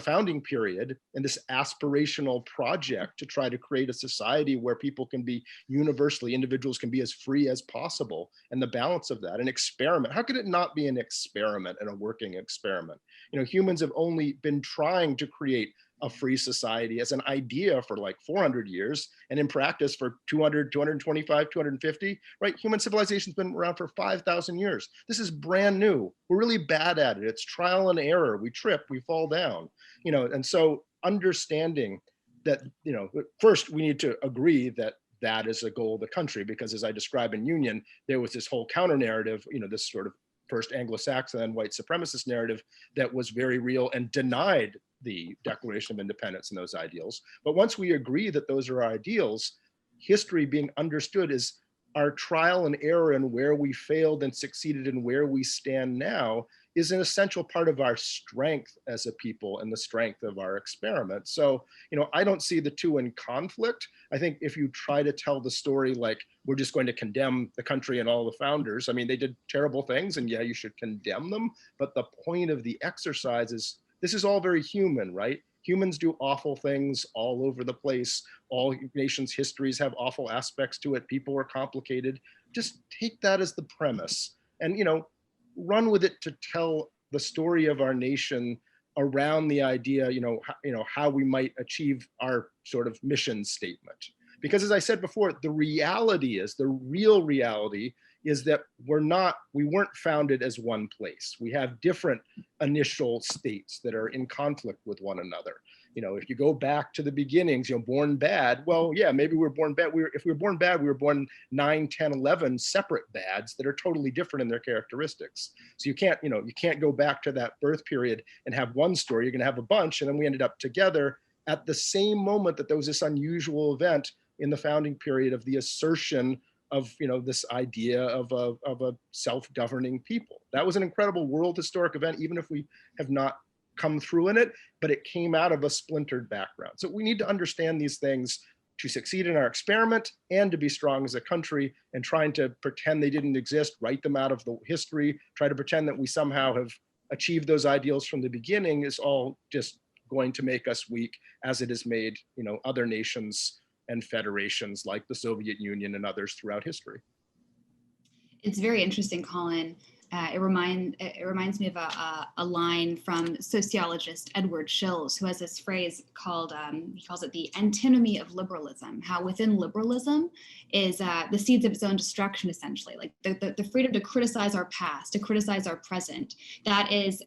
founding period, and this aspirational project to try to create a society where people can be universally, individuals can be as free as possible, and the balance of that, an experiment. How could it not be an experiment and a working experiment? Humans have only been trying to create a free society as an idea for like 400 years, and in practice for 200, 225, 250, right? Human civilization's been around for 5,000 years. This is brand new. We're really bad at it. It's trial and error. We trip, we fall down, and so understanding that, first we need to agree that that is a goal of the country, because as I describe in Union, there was this whole counter narrative, this sort of first Anglo-Saxon and white supremacist narrative that was very real and denied the Declaration of Independence and those ideals. But once we agree that those are our ideals, history being understood as our trial and error and where we failed and succeeded and where we stand now is an essential part of our strength as a people and the strength of our experiment. So, I don't see the two in conflict. I think if you try to tell the story like we're just going to condemn the country and all the founders, I mean, they did terrible things, and yeah, you should condemn them. But the point of the exercise is this is all very human, right? Humans do awful things all over the place. All nations' histories have awful aspects to it. People are complicated. Just take that as the premise and, run with it to tell the story of our nation around the idea, how we might achieve our sort of mission statement. Because as I said before, the real reality is that we weren't founded as one place. We have different initial states that are in conflict with one another. If you go back to the beginnings, born bad, well, yeah, maybe we were born bad. If we were born bad, we were born 9, 10, 11 separate bads that are totally different in their characteristics. So you can't go back to that birth period and have one story. You're going to have a bunch, and then we ended up together at the same moment that there was this unusual event in the founding period of the assertion of this idea of a self-governing people. That was an incredible world historic event, even if we have not come through in it, but it came out of a splintered background. So we need to understand these things to succeed in our experiment and to be strong as a country, and trying to pretend they didn't exist, write them out of the history, try to pretend that we somehow have achieved those ideals from the beginning is all just going to make us weak, as it has made other nations and federations like the Soviet Union and others throughout history.
It's very interesting, Colin. It reminds me of a line from sociologist Edward Shills, who has this phrase called, he calls it the antinomy of liberalism, how within liberalism is the seeds of its own destruction, essentially, like the freedom to criticize our past, to criticize our present. That is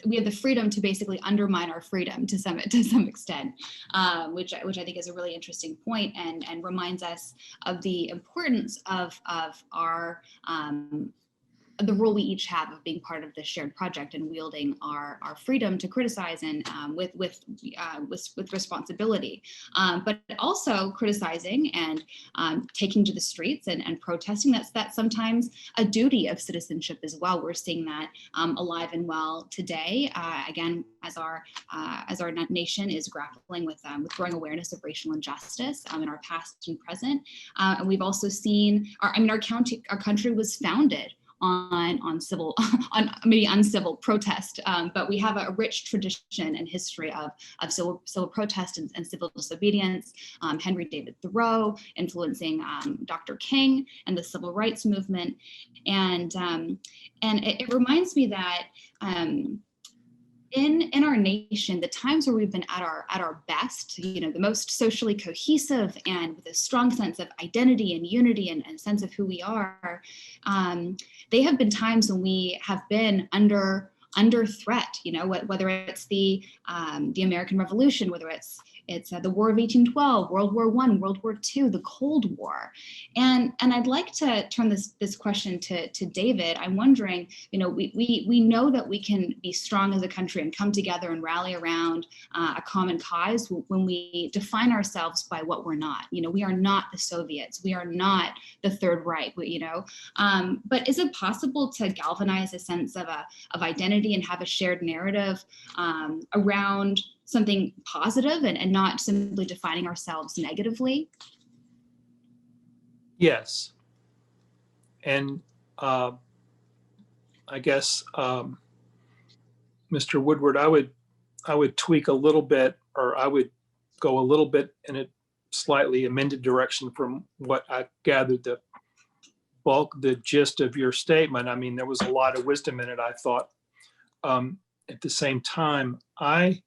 we have the freedom to basically undermine our freedom to some extent, which I think is a really interesting point, and reminds us of the importance of our the role we each have of being part of this shared project and wielding our freedom to criticize and with responsibility, but also criticizing and taking to the streets and protesting. That's sometimes a duty of citizenship as well. We're seeing that alive and well today. Again, as our nation is grappling with growing awareness of racial injustice in our past and present, and we've also seen our country was founded on civil, on maybe uncivil protest, but we have a rich tradition and history of civil protest and civil disobedience. Henry David Thoreau influencing Dr. King and the civil rights movement, and it reminds me that in our nation, the times where we've been at our best, you know, the most socially cohesive and with a strong sense of identity and unity and sense of who we are, they have been times when we have been under threat. You know, whether it's the American Revolution, whether it's the War of 1812, World War I, World War II, the Cold War. And I'd like to turn this question to David. I'm wondering, you know, we know that we can be strong as a country and come together and rally around a common cause when we define ourselves by what we're not. You know, we are not the Soviets. We are not the Third Reich, you know. But is it possible to galvanize a sense of identity and have a shared narrative around something positive and not simply defining ourselves negatively?
Yes. And I guess, Mr. Woodward, I would tweak a little bit, or I would go a little bit in a slightly amended direction from what I gathered the gist of your statement. I mean, there was a lot of wisdom in it, I thought. At the same time, I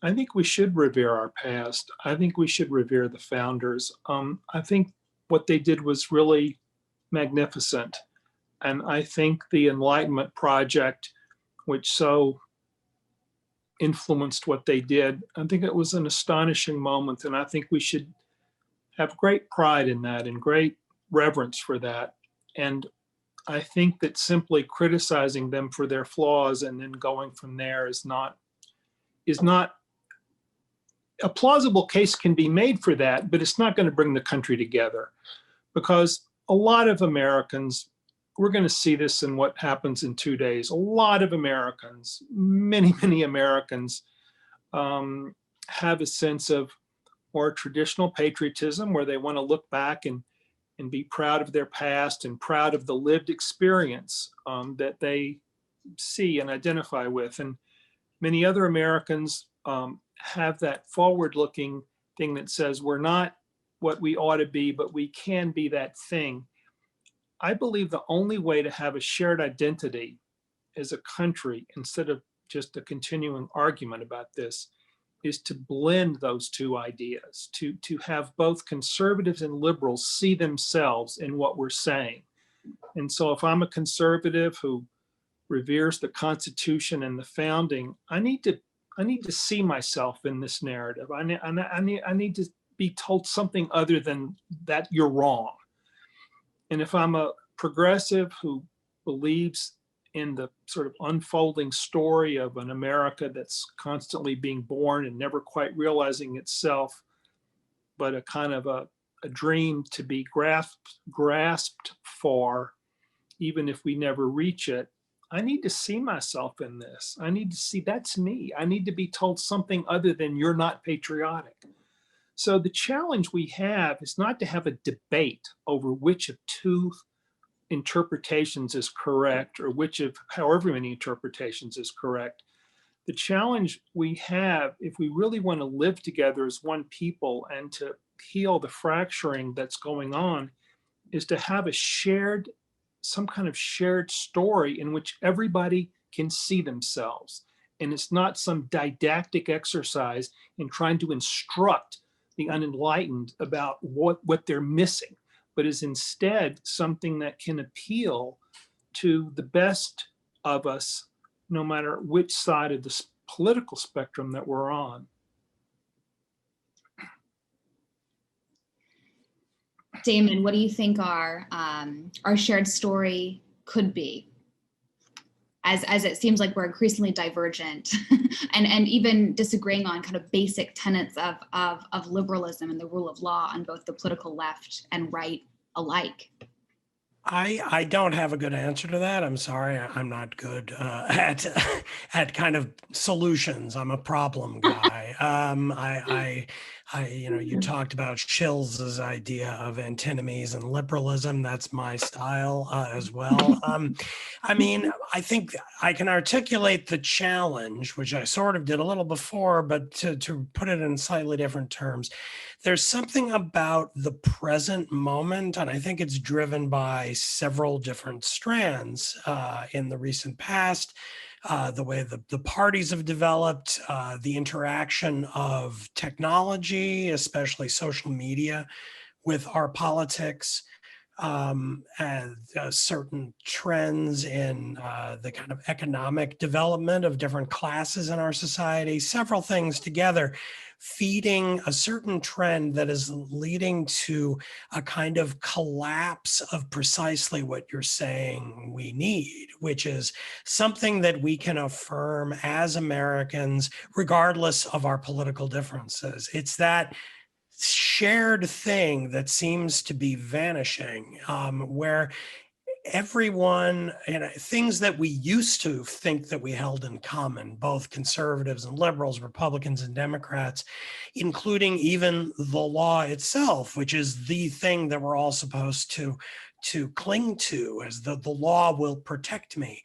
think we should revere our past. I think we should revere the founders. I think what they did was really magnificent. And I think the Enlightenment project, which so influenced what they did, I think it was an astonishing moment. And I think we should have great pride in that and great reverence for that. And I think that simply criticizing them for their flaws and then going from there is not a plausible case can be made for that, but it's not going to bring the country together, because a lot of Americans, we're going to see this in what happens in 2 days. A lot of Americans, many Americans have a sense of more traditional patriotism where they want to look back and be proud of their past and proud of the lived experience that they see and identify with. And many other Americans have that forward-looking thing that says we're not what we ought to be, but we can be that thing. I believe the only way to have a shared identity as a country, instead of just a continuing argument about this, is to blend those two ideas, to have both conservatives and liberals see themselves in what we're saying. And so if I'm a conservative who reveres the Constitution and the founding, I need to see myself in this narrative. I need to be told something other than that you're wrong. And if I'm a progressive who believes in the sort of unfolding story of an America that's constantly being born and never quite realizing itself, but a kind of a dream to be grasped for, even if we never reach it, I need to see myself in this. I need to see that's me. I need to be told something other than you're not patriotic. So the challenge we have is not to have a debate over which of two interpretations is correct, or which of however many interpretations is correct. The challenge we have, if we really want to live together as one people and to heal the fracturing that's going on, is to have some kind of shared story in which everybody can see themselves. And it's not some didactic exercise in trying to instruct the unenlightened about what they're missing, but is instead something that can appeal to the best of us, no matter which side of the political spectrum that we're on.
Damon, what do you think our shared story could be? As it seems like we're increasingly divergent and even disagreeing on kind of basic tenets of liberalism and the rule of law on both the political left and right alike.
I don't have a good answer to that. I'm sorry. I'm not good at kind of solutions. I'm a problem guy. You talked about Schill's idea of antinomies and liberalism. That's my style as well. I mean, I think I can articulate the challenge, which I sort of did a little before, but to put it in slightly different terms. There's something about the present moment, and I think it's driven by several different strands in the recent past, the way the parties have developed, the interaction of technology, especially social media, with our politics, and certain trends in the kind of economic development of different classes in our society, several things together feeding a certain trend that is leading to a kind of collapse of precisely what you're saying we need, which is something that we can affirm as Americans, regardless of our political differences. It's that shared thing that seems to be vanishing, where everyone, things that we used to think that we held in common, both conservatives and liberals, Republicans and Democrats, including even the law itself, which is the thing that we're all supposed to cling to, as the law will protect me.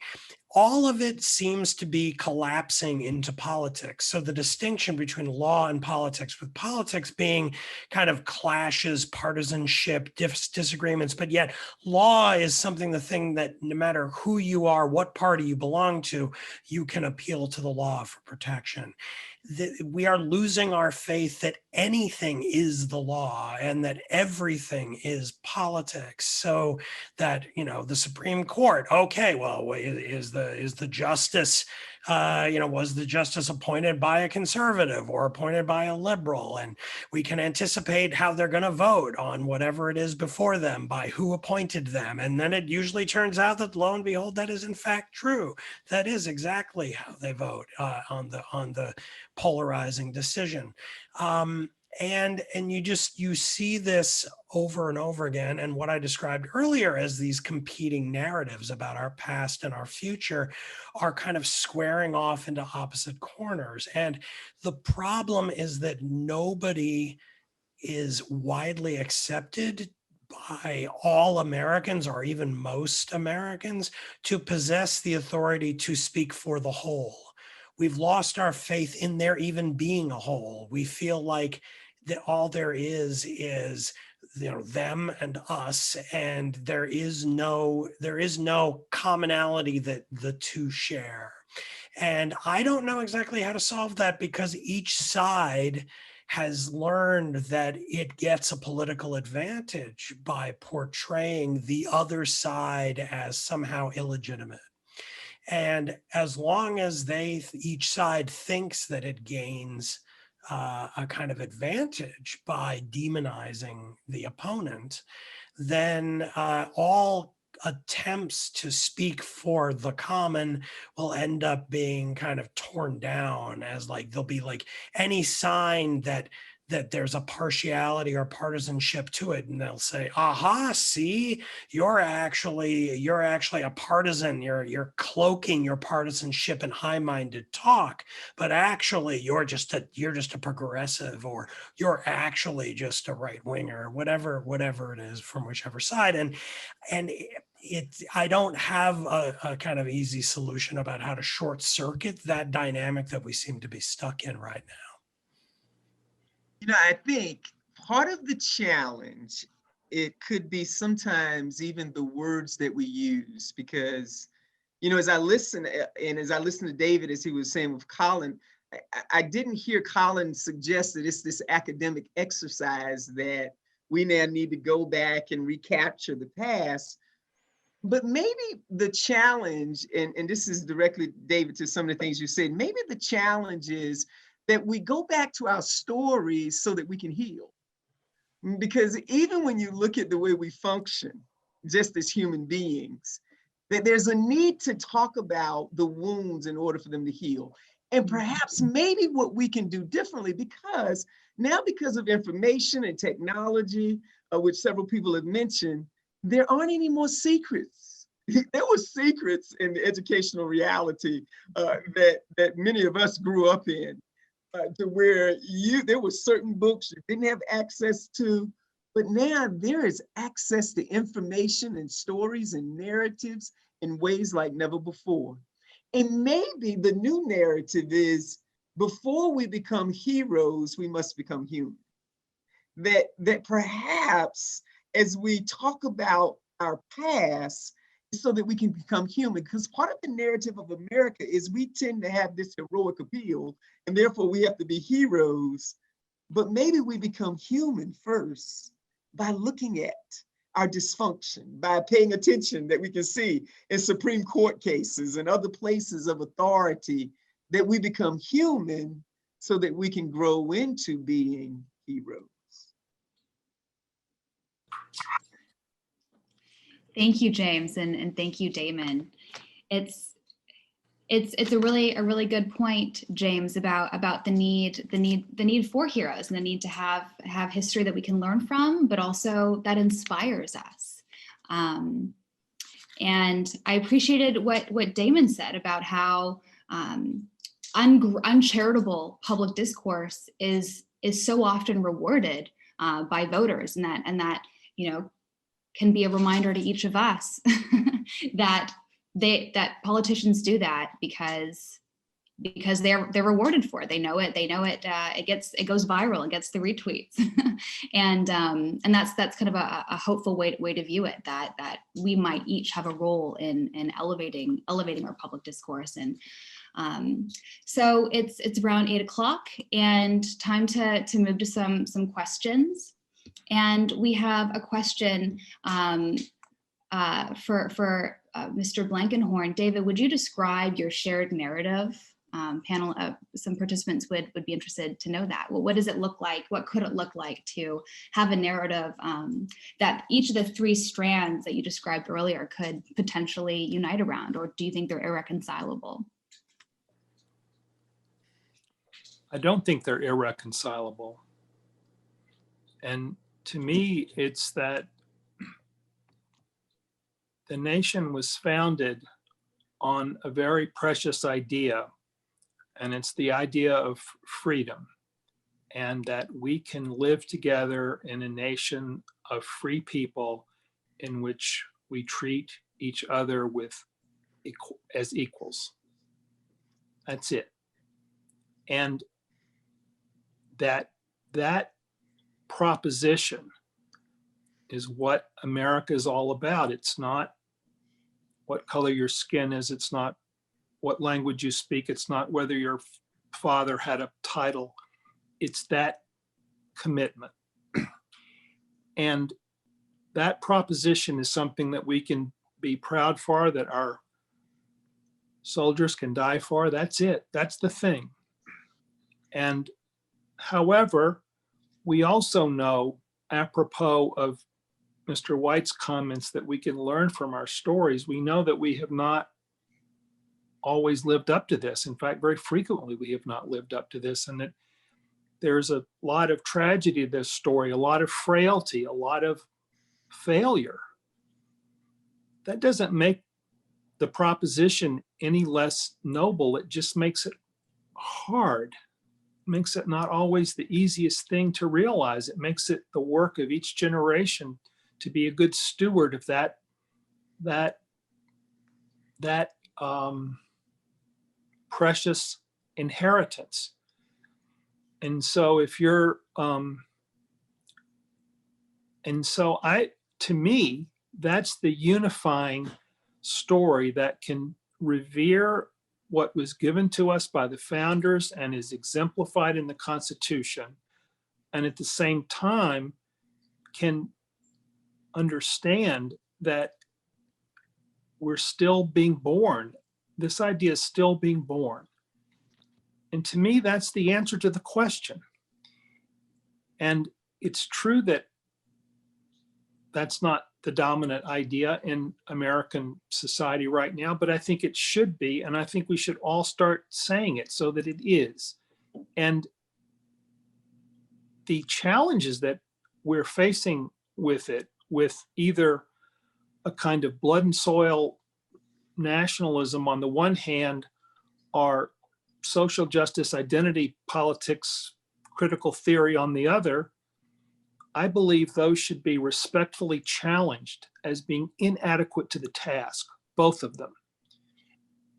All of it seems to be collapsing into politics. So the distinction between law and politics, with politics being kind of clashes, partisanship, disagreements, but yet law is the thing that no matter who you are, what party you belong to, you can appeal to the law for protection. We are losing our faith that anything is the law and that everything is politics. So that, the Supreme Court, okay, well, is the justice, was the justice appointed by a conservative or appointed by a liberal? And we can anticipate how they're going to vote on whatever it is before them by who appointed them. And then it usually turns out that, lo and behold, that is in fact true. That is exactly how they vote on the polarizing decision. And you see this over and over again. And what I described earlier as these competing narratives about our past and our future are kind of squaring off into opposite corners. And the problem is that nobody is widely accepted by all Americans, or even most Americans, to possess the authority to speak for the whole. We've lost our faith in there even being a whole. We feel like that all there is them and us, and there is no commonality that the two share. And I don't know exactly how to solve that, because each side has learned that it gets a political advantage by portraying the other side as somehow illegitimate. And as long as each side thinks that it gains a kind of advantage by demonizing the opponent, then all attempts to speak for the common will end up being kind of torn down, as there'll be any sign that there's a partiality or partisanship to it, and they'll say, aha, see, you're actually a partisan, you're cloaking your partisanship in high-minded talk, but actually you're just a progressive, or you're actually just a right-winger, whatever it is from whichever side. And I don't have a kind of easy solution about how to short circuit that dynamic that we seem to be stuck in right now.
I think part of the challenge, it could be sometimes even the words that we use, because, as I listen to David, as he was saying with Colin, I didn't hear Colin suggest that it's this academic exercise that we now need to go back and recapture the past. But maybe the challenge, and this is directly, David, to some of the things you said, maybe the challenge is that we go back to our stories so that we can heal. Because even when you look at the way we function, just as human beings, that there's a need to talk about the wounds in order for them to heal. And perhaps maybe what we can do differently, because now, because of information and technology, which several people have mentioned, there aren't any more secrets. There were secrets in the educational reality that many of us grew up in, to where there were certain books you didn't have access to, but now there is access to information and stories and narratives in ways like never before. And maybe the new narrative is, before we become heroes, we must become human. That perhaps as we talk about our past, so that we can become human, because part of the narrative of America is we tend to have this heroic appeal, and therefore we have to be heroes. But maybe we become human first by looking at our dysfunction, by paying attention that we can see in Supreme Court cases and other places of authority, that we become human so that we can grow into being heroes.
Thank you, James, and thank you, Damon. It's a really good point, James, about the need for heroes and the need to have history that we can learn from, but also that inspires us. And I appreciated what Damon said about how uncharitable public discourse is so often rewarded by voters, and that can be a reminder to each of us that politicians do that because they're rewarded for it. They know it. It goes viral. It gets the retweets, and that's kind of a hopeful way to view it. That we might each have a role in elevating our public discourse. And so it's around 8 o'clock and time to move to some questions. And we have a question for Mr. Blankenhorn. David, would you describe your shared narrative? Panel, some participants would be interested to know that. Well, what does it look like? What could it look like to have a narrative that each of the 3 strands that you described earlier could potentially unite around, or do you think they're irreconcilable?
I don't think they're irreconcilable. And to me, it's that the nation was founded on a very precious idea, and it's the idea of freedom, and that we can live together in a nation of free people in which we treat each other as equals. That's it. And that proposition is what America is all about. It's not what color your skin is. It's not what language you speak. It's not whether your father had a title. It's that commitment. And that proposition is something that we can be proud for, that our soldiers can die for. That's it. That's the thing. And however, we also know, apropos of Mr. White's comments, that we can learn from our stories. We know that we have not always lived up to this. In fact, very frequently we have not lived up to this, and that there's a lot of tragedy to this story, a lot of frailty, a lot of failure. That doesn't make the proposition any less noble. It just makes it hard. Makes it not always the easiest thing to realize. It makes it the work of each generation to be a good steward of that precious inheritance. And so if you're, to me, that's the unifying story that can revere what was given to us by the founders and is exemplified in the Constitution, and at the same time can understand that we're still being born. This idea is still being born. And to me, that's the answer to the question. And it's true that that's not the dominant idea in American society right now, but I think it should be, and I think we should all start saying it so that it is. And the challenges that we're facing with it, with either a kind of blood and soil nationalism on the one hand, or social justice, identity politics, critical theory on the other, I believe those should be respectfully challenged as being inadequate to the task, both of them.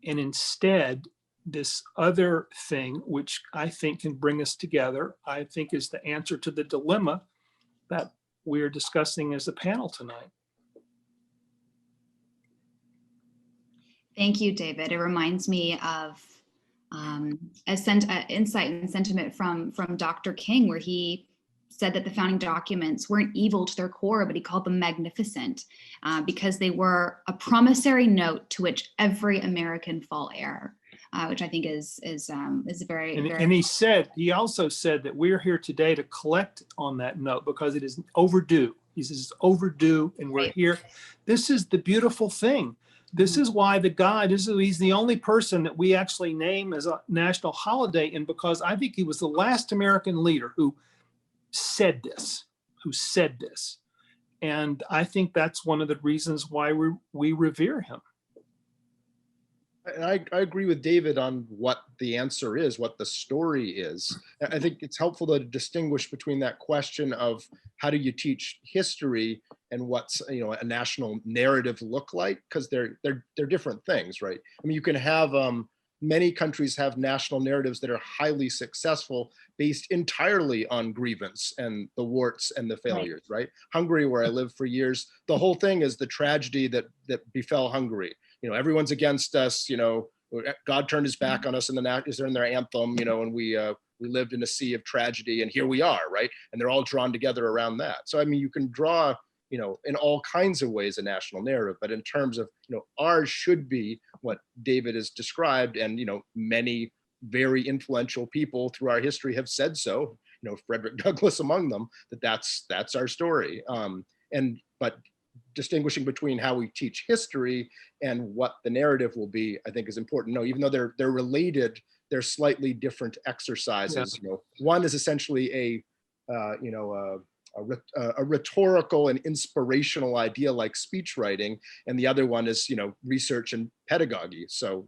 And instead, this other thing, which I think can bring us together, I think is the answer to the dilemma that we're discussing as a panel tonight.
Thank you, David. It reminds me of insight and sentiment from Dr. King, where he said that the founding documents weren't evil to their core, but he called them magnificent because they were a promissory note to which every American fall heir, which I think is very.
And he also said that we're here today to collect on that note because it is overdue. He says it's overdue, and we're here. This is the beautiful thing. This is why he's the only person that we actually name as a national holiday, and because I think he was the last American leader who said this. And I think that's one of the reasons why we revere him.
And I agree with David on what the answer is, what the story is. I think it's helpful to distinguish between that question of how do you teach history and what's a national narrative look like, because they're different things, right? I mean, you can have many countries have national narratives that are highly successful based entirely on grievance and the warts and the failures, right? Hungary, where I lived for years, the whole thing is the tragedy that befell Hungary. Everyone's against us, God turned his back on us in their anthem, and we lived in a sea of tragedy, and here we are, right? And they're all drawn together around that. So, I mean, you can draw, in all kinds of ways a national narrative, but in terms of, ours should be what David has described, and, many very influential people through our history have said so, Frederick Douglass among them, that's our story. But distinguishing between how we teach history and what the narrative will be, I think is important. No, even though they're related, they're slightly different exercises.
Yeah.
One is essentially a rhetorical and inspirational idea like speech writing, and the other one is research and pedagogy. So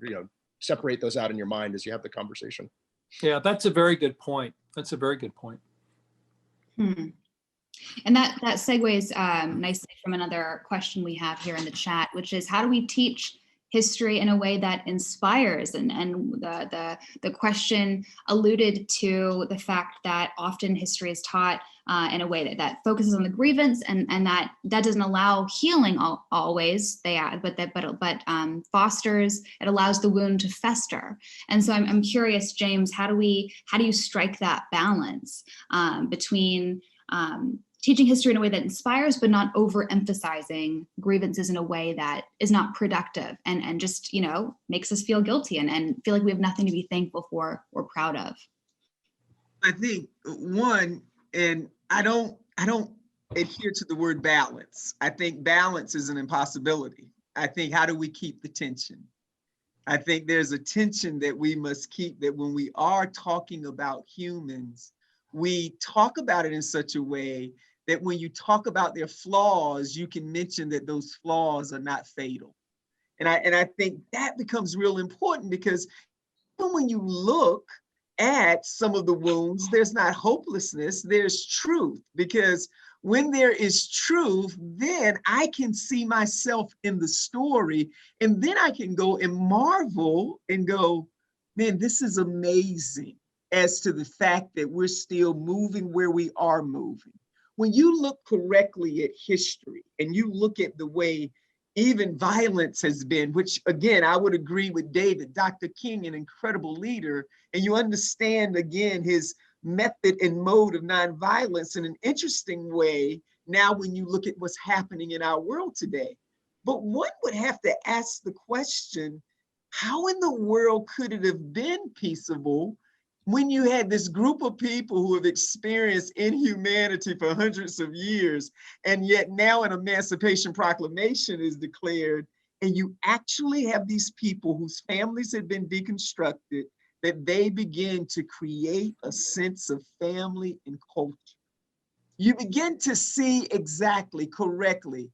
separate those out in your mind as you have the conversation.
Yeah, that's a very good point.
And that segues nicely from another question we have here in the chat, which is how do we teach history in a way that inspires? And the question alluded to the fact that often history is taught in a way that focuses on the grievance, and that doesn't allow healing always. They add, but fosters, it allows the wound to fester. And so I'm curious, James, how do you strike that balance between teaching history in a way that inspires, but not overemphasizing grievances in a way that is not productive and just, makes us feel guilty and feel like we have nothing to be thankful for or proud of?
I think one, and I don't adhere to the word balance. I think balance is an impossibility. I think, how do we keep the tension? I think there's a tension that we must keep, that when we are talking about humans, we talk about it in such a way that when you talk about their flaws, you can mention that those flaws are not fatal. And I think that becomes real important, because when you look at some of the wounds, there's not hopelessness, there's truth. Because when there is truth, then I can see myself in the story, and then I can go and marvel and go, man, this is amazing, as to the fact that we're still moving where we are moving. When you look correctly at history and you look at the way even violence has been, which again, I would agree with David, Dr. King, an incredible leader, and you understand again his method and mode of nonviolence in an interesting way now when you look at what's happening in our world today. But one would have to ask the question, how in the world could it have been peaceable when you had this group of people who have experienced inhumanity for hundreds of years, and yet now an Emancipation Proclamation is declared, and you actually have these people whose families had been deconstructed, that they begin to create a sense of family and culture. You begin to see exactly, correctly,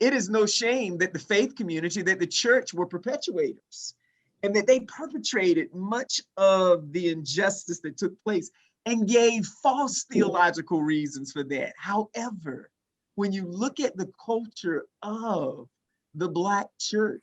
it is no shame that the faith community, that the church were perpetuators, and that they perpetrated much of the injustice that took place and gave false theological reasons for that. However, when you look at the culture of the Black church,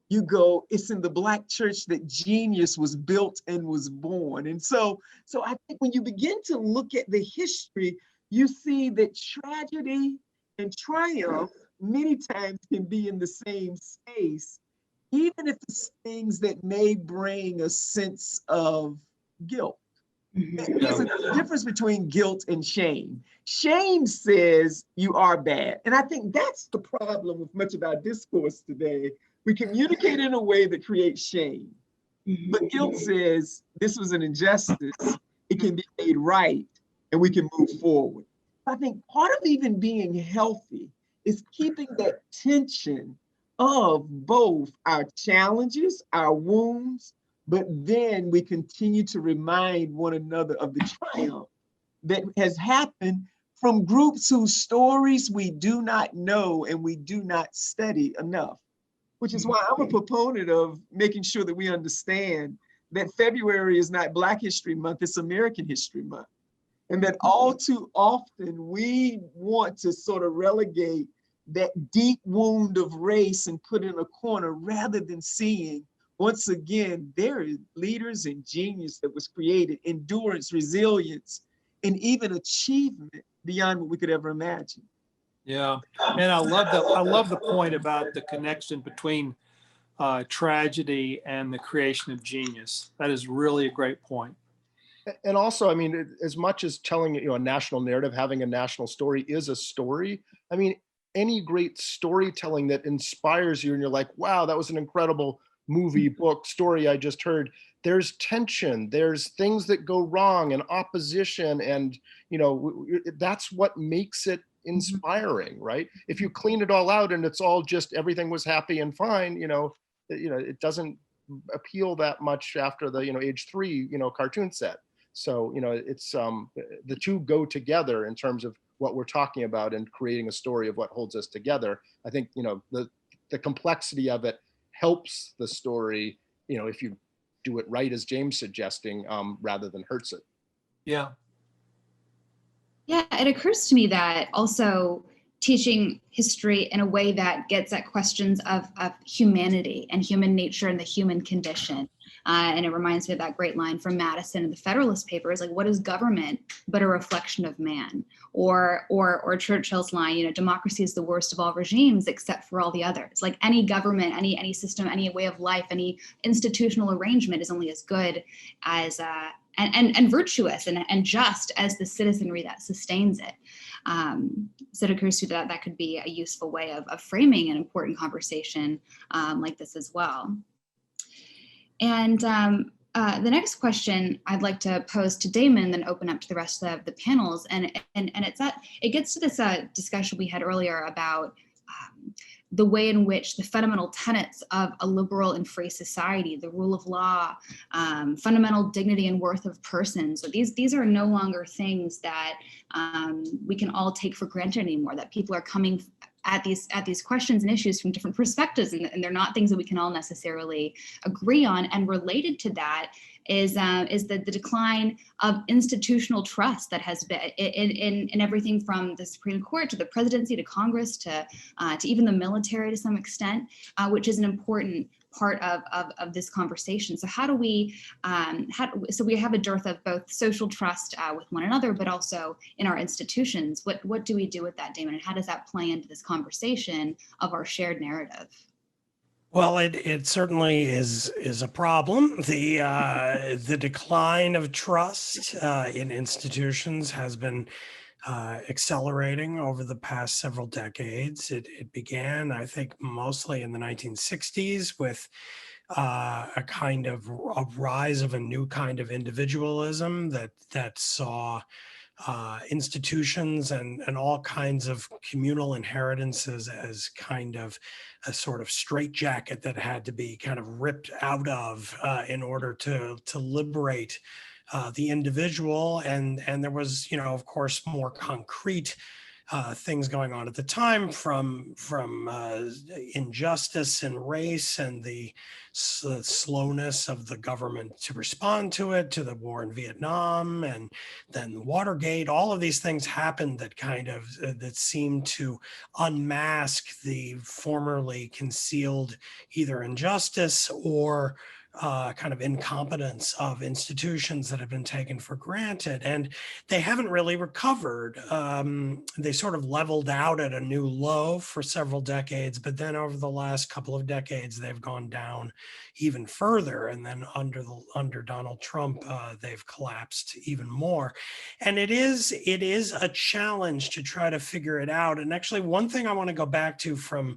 you go, it's in the Black church that genius was built and was born. And so I think when you begin to look at the history, you see that tragedy and triumph many times can be in the same space, even if it's things that may bring a sense of guilt. There's a difference between guilt and shame. Shame says you are bad. And I think that's the problem with much of our discourse today. We communicate in a way that creates shame. But guilt says this was an injustice. It can be made right and we can move forward. I think part of even being healthy is keeping that tension of both our challenges, our wounds, but then we continue to remind one another of the triumph that has happened from groups whose stories we do not know and we do not study enough, which is why I'm a proponent of making sure that we understand that February is not Black History Month, it's American History Month. And that all too often we want to sort of relegate that deep wound of race and put in a corner rather than seeing, once again, there are leaders and genius that was created, endurance, resilience, and even achievement beyond what we could ever imagine.
Yeah, and I love the point about the connection between tragedy and the creation of genius. That is really a great point.
And also, I mean, as much as telling, a national narrative, having a national story is a story. I mean, any great storytelling that inspires you and you're like, wow, that was an incredible movie, book, story I just heard. There's tension, there's things that go wrong and opposition. And, that's what makes it inspiring, right? If you clean it all out and it's all just everything was happy and fine, it doesn't appeal that much after the, age 3, cartoon set. So, it's the two go together in terms of what we're talking about and creating a story of what holds us together. I think, the complexity of it helps the story, if you do it right, as James suggesting, rather than hurts it.
Yeah.
Yeah, it occurs to me that also teaching history in a way that gets at questions of humanity and human nature and the human condition. And it reminds me of that great line from Madison in the Federalist Papers, like, what is government but a reflection of man? Or Churchill's line, democracy is the worst of all regimes except for all the others. Like, any government, any system, any way of life, any institutional arrangement is only as good as and virtuous and just as the citizenry that sustains it. So it occurs to me that could be a useful way of framing an important conversation like this as well. And the next question I'd like to pose to Damon, then open up to the rest of the panels, and it gets to this discussion we had earlier about the way in which the fundamental tenets of a liberal and free society, the rule of law, fundamental dignity and worth of persons, so these are no longer things that we can all take for granted anymore, that people are coming at these questions and issues from different perspectives, and they're not things that we can all necessarily agree on. And related to that is the decline of institutional trust that has been in everything from the Supreme Court to the presidency to Congress to even the military to some extent, which is an important part of this conversation. So how do we, so we have a dearth of both social trust with one another, but also in our institutions. What do we do with that, Damon? And how does that play into this conversation of our shared narrative?
Well, it certainly is a problem. The decline of trust in institutions has been accelerating over the past several decades. It began, I think, mostly in the 1960s with a kind of a rise of a new kind of individualism that saw institutions and all kinds of communal inheritances as kind of a sort of straitjacket that had to be kind of ripped out of in order to liberate the individual. And there was, of course, more concrete things going on at the time, from injustice and race and the slowness of the government to respond to it, to the war in Vietnam, and then Watergate. All of these things happened that kind of that seemed to unmask the formerly concealed either injustice or kind of incompetence of institutions that have been taken for granted, and they haven't really recovered. They sort of leveled out at a new low for several decades, but then over the last couple of decades, they've gone down even further. And then under Donald Trump, they've collapsed even more. And it is a challenge to try to figure it out. And actually, one thing I want to go back to from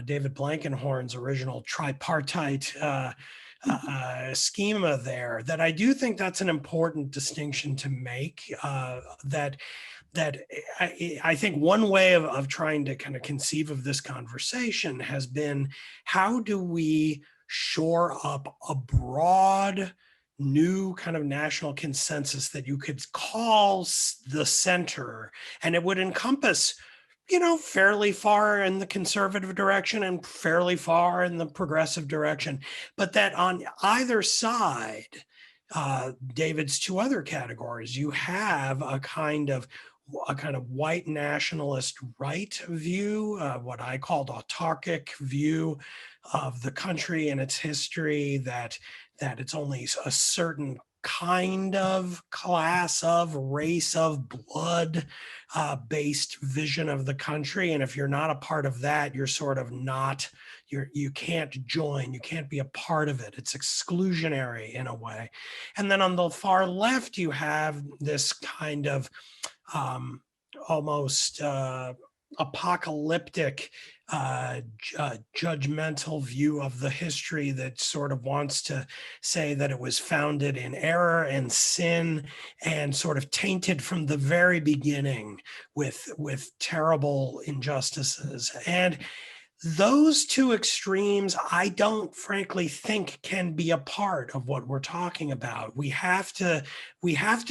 David Blankenhorn's original tripartite schema there, that I do think that's an important distinction to make, that I think one way of trying to kind of conceive of this conversation has been, how do we shore up a broad new kind of national consensus that you could call the center, and it would encompass, fairly far in the conservative direction and fairly far in the progressive direction, but that on either side, David's two other categories, you have a kind of white nationalist right view, what I called autarkic view of the country and its history, that it's only a certain kind of class of race of blood based vision of the country, and if you're not a part of that, you're sort of not, you can't join, you can't be a part of it. It's exclusionary in a way. And then on the far left, you have this kind of almost apocalyptic, judgmental view of the history that sort of wants to say that it was founded in error and sin and sort of tainted from the very beginning with terrible injustices. And those two extremes, I don't frankly think can be a part of what we're talking about. We have to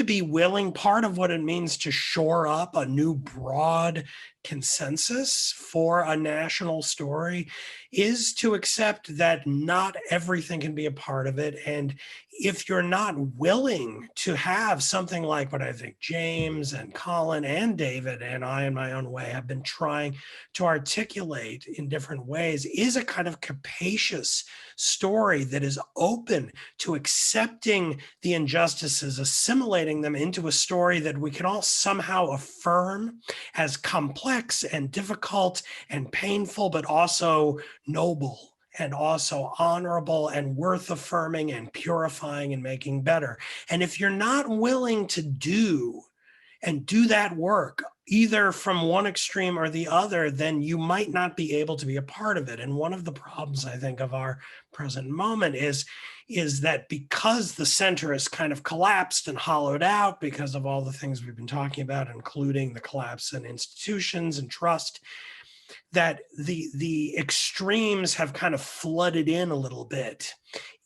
be willing. Part of what it means to shore up a new broad consensus for a national story is to accept that not everything can be a part of it. And if you're not willing to have something like what I think James and Colin and David and I in my own way have been trying to articulate in different ways, is a kind of capacious story that is open to accepting the injustices, assimilating them into a story that we can all somehow affirm as complex and difficult and painful, but also noble and also honorable and worth affirming and purifying and making better. And if you're not willing to do that work, either from one extreme or the other, then you might not be able to be a part of it. And one of the problems, I think, of our present moment is that because the center is kind of collapsed and hollowed out because of all the things we've been talking about, including the collapse in institutions and trust, that the extremes have kind of flooded in a little bit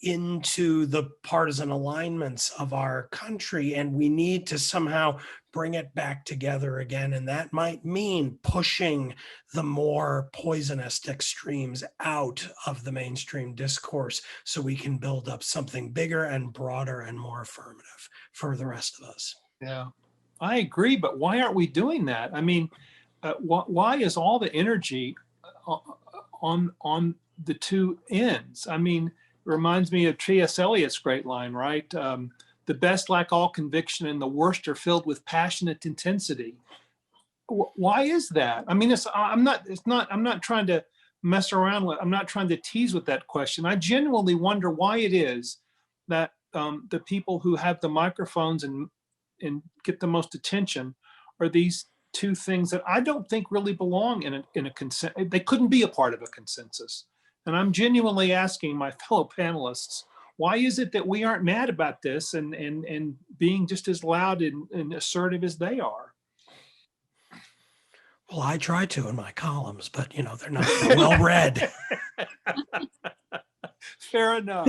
into the partisan alignments of our country, and we need to somehow bring it back together again. And that might mean pushing the more poisonous extremes out of the mainstream discourse so we can build up something bigger and broader and more affirmative for the rest of us.
Yeah, I agree, but why aren't we doing that? I mean, why is all the energy on the two ends? I mean, it reminds me of T.S. Eliot's great line, right? The best lack all conviction and the worst are filled with passionate intensity. Why is that? I mean, I'm not trying to mess around with, I'm not trying to tease with that question. I genuinely wonder why it is that the people who have the microphones and get the most attention are these two things that I don't think really belong in a consent. They couldn't be a part of a consensus. And I'm genuinely asking my fellow panelists, why is it that we aren't mad about this and being just as loud and assertive as they are?
Well, I try to in my columns, but they're not well read.
Fair enough.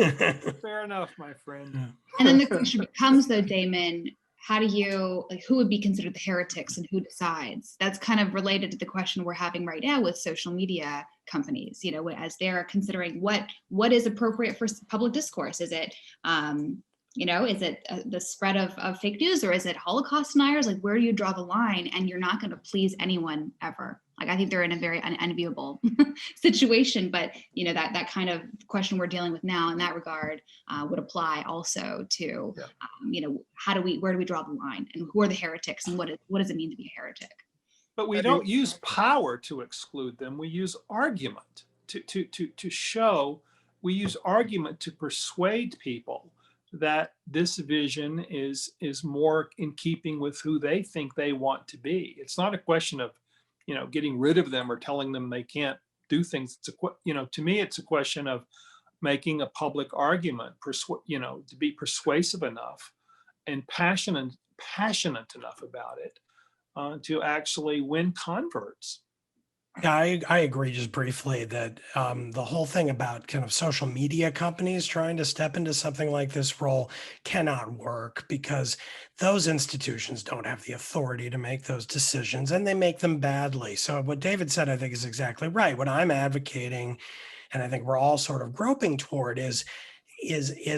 Fair enough, my friend.
And then the question becomes, though, Damon, how do you, like, who would be considered the heretics and who decides? That's kind of related to the question we're having right now with social media companies, you know, as they're considering what is appropriate for public discourse. Is it, you know, is it the spread of fake news, or is it Holocaust deniers? Like, where do you draw the line? And you're not going to please anyone ever. Like, I think they're in a very unenviable situation, but you know, that kind of question we're dealing with now in that regard would apply also to, you know, where do we draw the line, and who are the heretics, and what does it mean to be a heretic?
But we don't use power to exclude them. We use argument to show, we use argument to persuade people that this vision is more in keeping with who they think they want to be. It's not a question of, you know, getting rid of them or telling them they can't do things. It's you know, to me, it's a question of making a public argument, you know, to be persuasive enough and passionate enough about it to actually win converts.
Yeah, I agree just briefly that the whole thing about kind of social media companies trying to step into something like this role cannot work, because those institutions don't have the authority to make those decisions, and they make them badly. So what David said, I think, is exactly right. What I'm advocating, and I think we're all sort of groping toward, is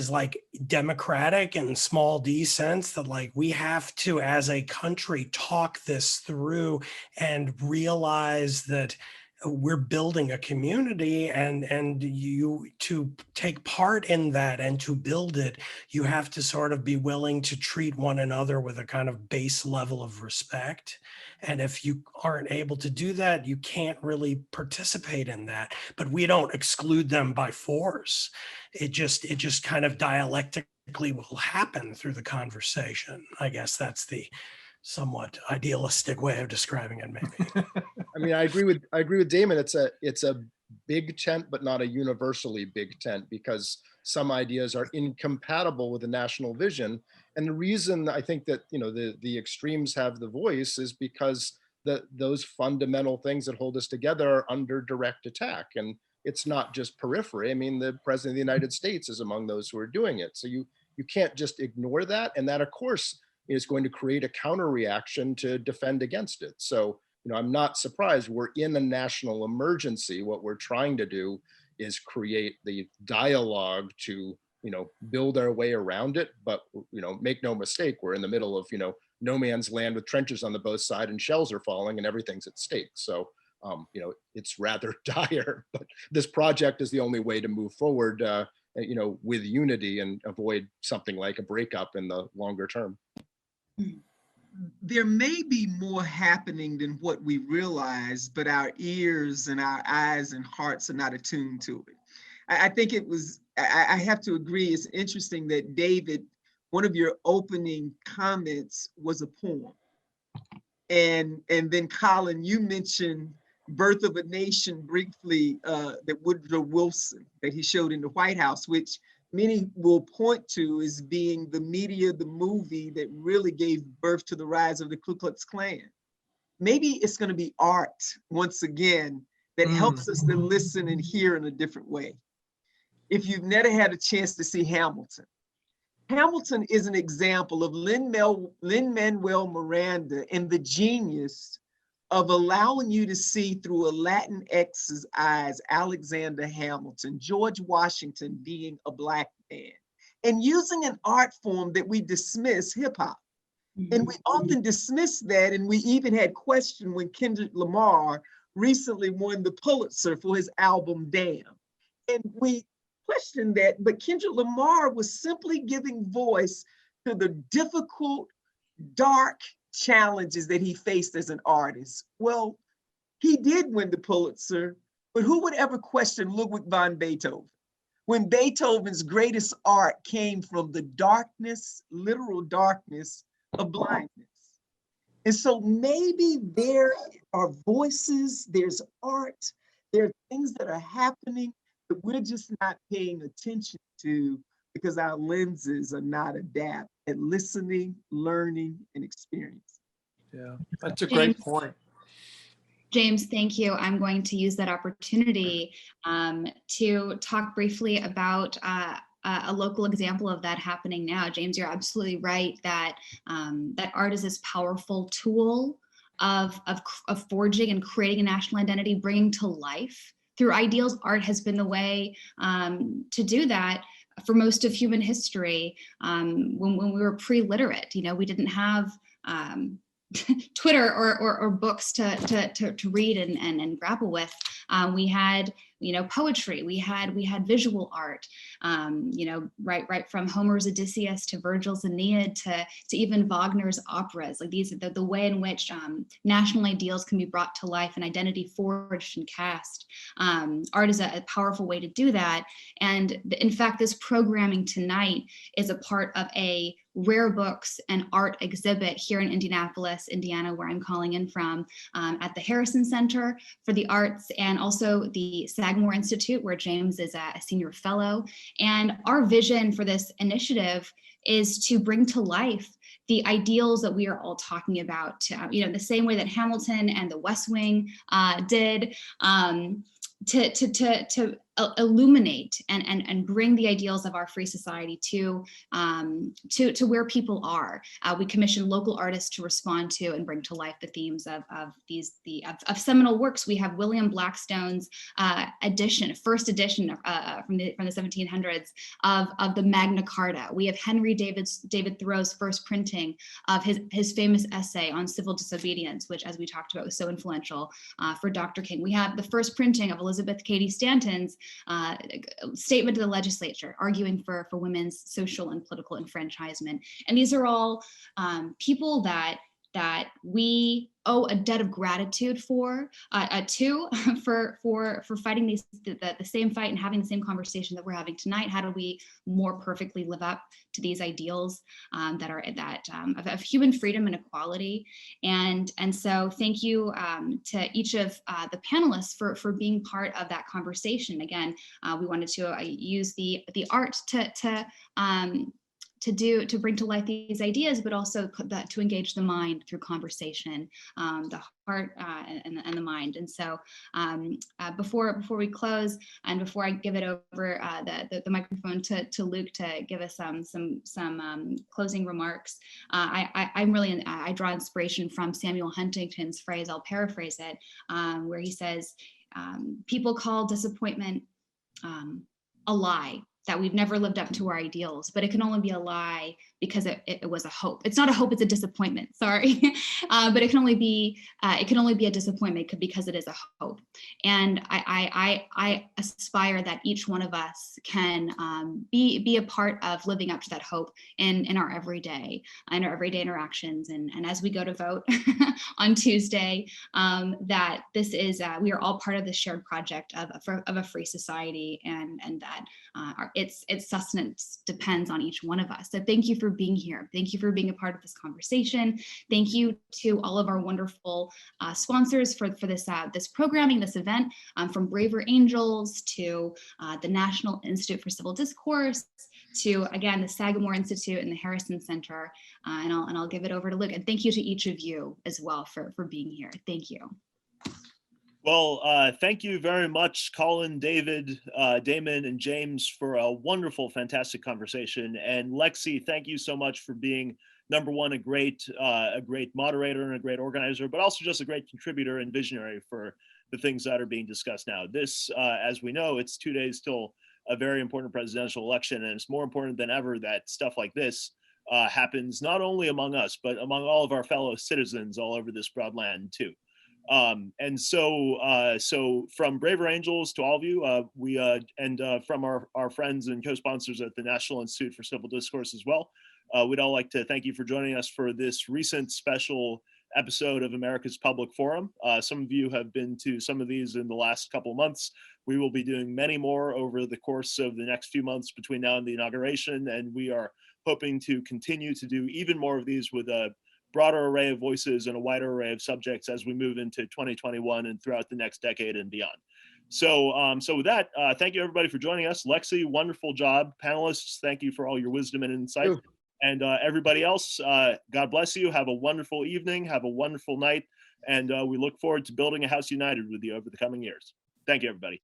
like democratic and small d sense that, like, we have to, as a country, talk this through and realize that we're building a community, and you, to take part in that and to build it, you have to sort of be willing to treat one another with a kind of base level of respect. And if you aren't able to do that, you can't really participate in that. But we don't exclude them by force. It just kind of dialectically will happen through the conversation. I guess that's the somewhat idealistic way of describing it, maybe.
I mean, I agree with Damon. It's a big tent, but not a universally big tent, because some ideas are incompatible with the national vision. And the reason I think that, you know, the extremes have the voice is because those fundamental things that hold us together are under direct attack. And it's not just periphery. I mean, the president of the United States is among those who are doing it. So you can't just ignore that. And that, of course, is going to create a counter reaction to defend against it. So, you know, I'm not surprised. We're in a national emergency. What we're trying to do is create the dialogue to, you know, build our way around it. But, you know, make no mistake, we're in the middle of, you know, no man's land with trenches on the both sides, and shells are falling and everything's at stake. So, you know, it's rather dire, but this project is the only way to move forward, you know, with unity and avoid something like a breakup in the longer term.
There may be more happening than what we realize, but our ears and our eyes and hearts are not attuned to it. I think it was, I have to agree, it's interesting that David, one of your opening comments was a poem. And then Colin, you mentioned Birth of a Nation briefly, that Woodrow Wilson, that he showed in the White House, which many will point to as being the media, the movie that really gave birth to the rise of the Ku Klux Klan. Maybe it's going to be art, once again, that helps us to listen and hear in a different way. If you've never had a chance to see Hamilton, Hamilton is an example of Lin-Manuel Miranda and the genius of allowing you to see through a Latinx's eyes, Alexander Hamilton, George Washington being a Black man, and using an art form that we dismiss, hip hop. And we often dismiss that, and we even had question when Kendrick Lamar recently won the Pulitzer for his album, Damn. And we questioned that, but Kendrick Lamar was simply giving voice to the difficult, dark challenges that he faced as an artist. Well, he did win the Pulitzer, but who would ever question Ludwig van Beethoven, when Beethoven's greatest art came from the darkness, literal darkness of blindness? And so maybe there are voices, there's art, there are things that are happening that we're just not paying attention to because our lenses are not adept at listening, learning, and experiencing.
Yeah, that's a great point.
James, thank you. I'm going to use that opportunity to talk briefly about a local example of that happening now. James, you're absolutely right that that art is this powerful tool of forging and creating a national identity, bringing to life through ideals. Art has been the way to do that for most of human history. When we were pre-literate, we didn't have Twitter or books to read and grapple with. We had poetry, we had visual art, right from Homer's Odysseus to Virgil's Aeneid to even Wagner's operas. Like these are the way in which national ideals can be brought to life and identity forged and cast. Art is a powerful way to do that. And in fact, this programming tonight is a part of a rare books and art exhibit here in Indianapolis, Indiana, where I'm calling in from, at the Harrison Center for the Arts, and also the Sagamore Institute, where James is a senior fellow. And our vision for this initiative is to bring to life the ideals that we are all talking about, the same way that Hamilton and the West Wing did, to illuminate and bring the ideals of our free society to where people are. We commission local artists to respond to and bring to life the themes of seminal works. We have William Blackstone's first edition from the 1700s of the Magna Carta. We have Henry David Thoreau's first printing of his famous essay on civil disobedience, which, as we talked about, was so influential for Dr. King. We have the first printing of Elizabeth Cady Stanton's statement to the legislature, arguing for women's social and political enfranchisement. And these are all people that we owe a debt of gratitude for fighting the same fight and having the same conversation that we're having tonight. How do we more perfectly live up to these ideals of human freedom and equality? And so thank you to each of the panelists for being part of that conversation. Again, we wanted to use the art to bring to life these ideas, but also to engage the mind through conversation, the heart and the mind. And so before we close, and before I give it over the microphone to Luke to give us some closing remarks, I draw inspiration from Samuel Huntington's phrase. I'll paraphrase it, where he says, people call disappointment a lie, that we've never lived up to our ideals, but it can only be a lie because it was a hope. It's not a hope, it's a disappointment, sorry. But it can only be a disappointment because it is a hope. And I aspire that each one of us can be a part of living up to that hope in our everyday interactions. And as we go to vote on Tuesday, that this is, we are all part of this shared project of a free society, and that its sustenance depends on each one of us. So thank you for being here. Thank you for being a part of this conversation. Thank you to all of our wonderful sponsors for this programming, this event, from Braver Angels to the National Institute for Civil Discourse, to, again, the Sagamore Institute and the Harrison Center. And I'll give it over to Luke. And thank you to each of you as well for being here. Thank you.
Well, thank you very much, Colin, David, Damon, and James, for a wonderful, fantastic conversation. And Lexi, thank you so much for being, number one, a great moderator and a great organizer, but also just a great contributor and visionary for the things that are being discussed now. This, as we know, it's 2 days till a very important presidential election, and it's more important than ever that stuff like this happens not only among us, but among all of our fellow citizens all over this broad land too. And so from Braver Angels to all of you, and from our friends and co-sponsors at the National Institute for Civil Discourse as well, we'd all like to thank you for joining us for this recent special episode of America's Public Forum. Some of you have been to some of these in the last couple of months. We will be doing many more over the course of the next few months between now and the inauguration, and we are hoping to continue to do even more of these with a broader array of voices and a wider array of subjects as we move into 2021 and throughout the next decade and beyond. So, so with that, thank you everybody for joining us. Lexi, wonderful job. Panelists, thank you for all your wisdom and insight. And everybody else, God bless you. Have a wonderful evening. Have a wonderful night. And we look forward to building a house united with you over the coming years. Thank you, everybody.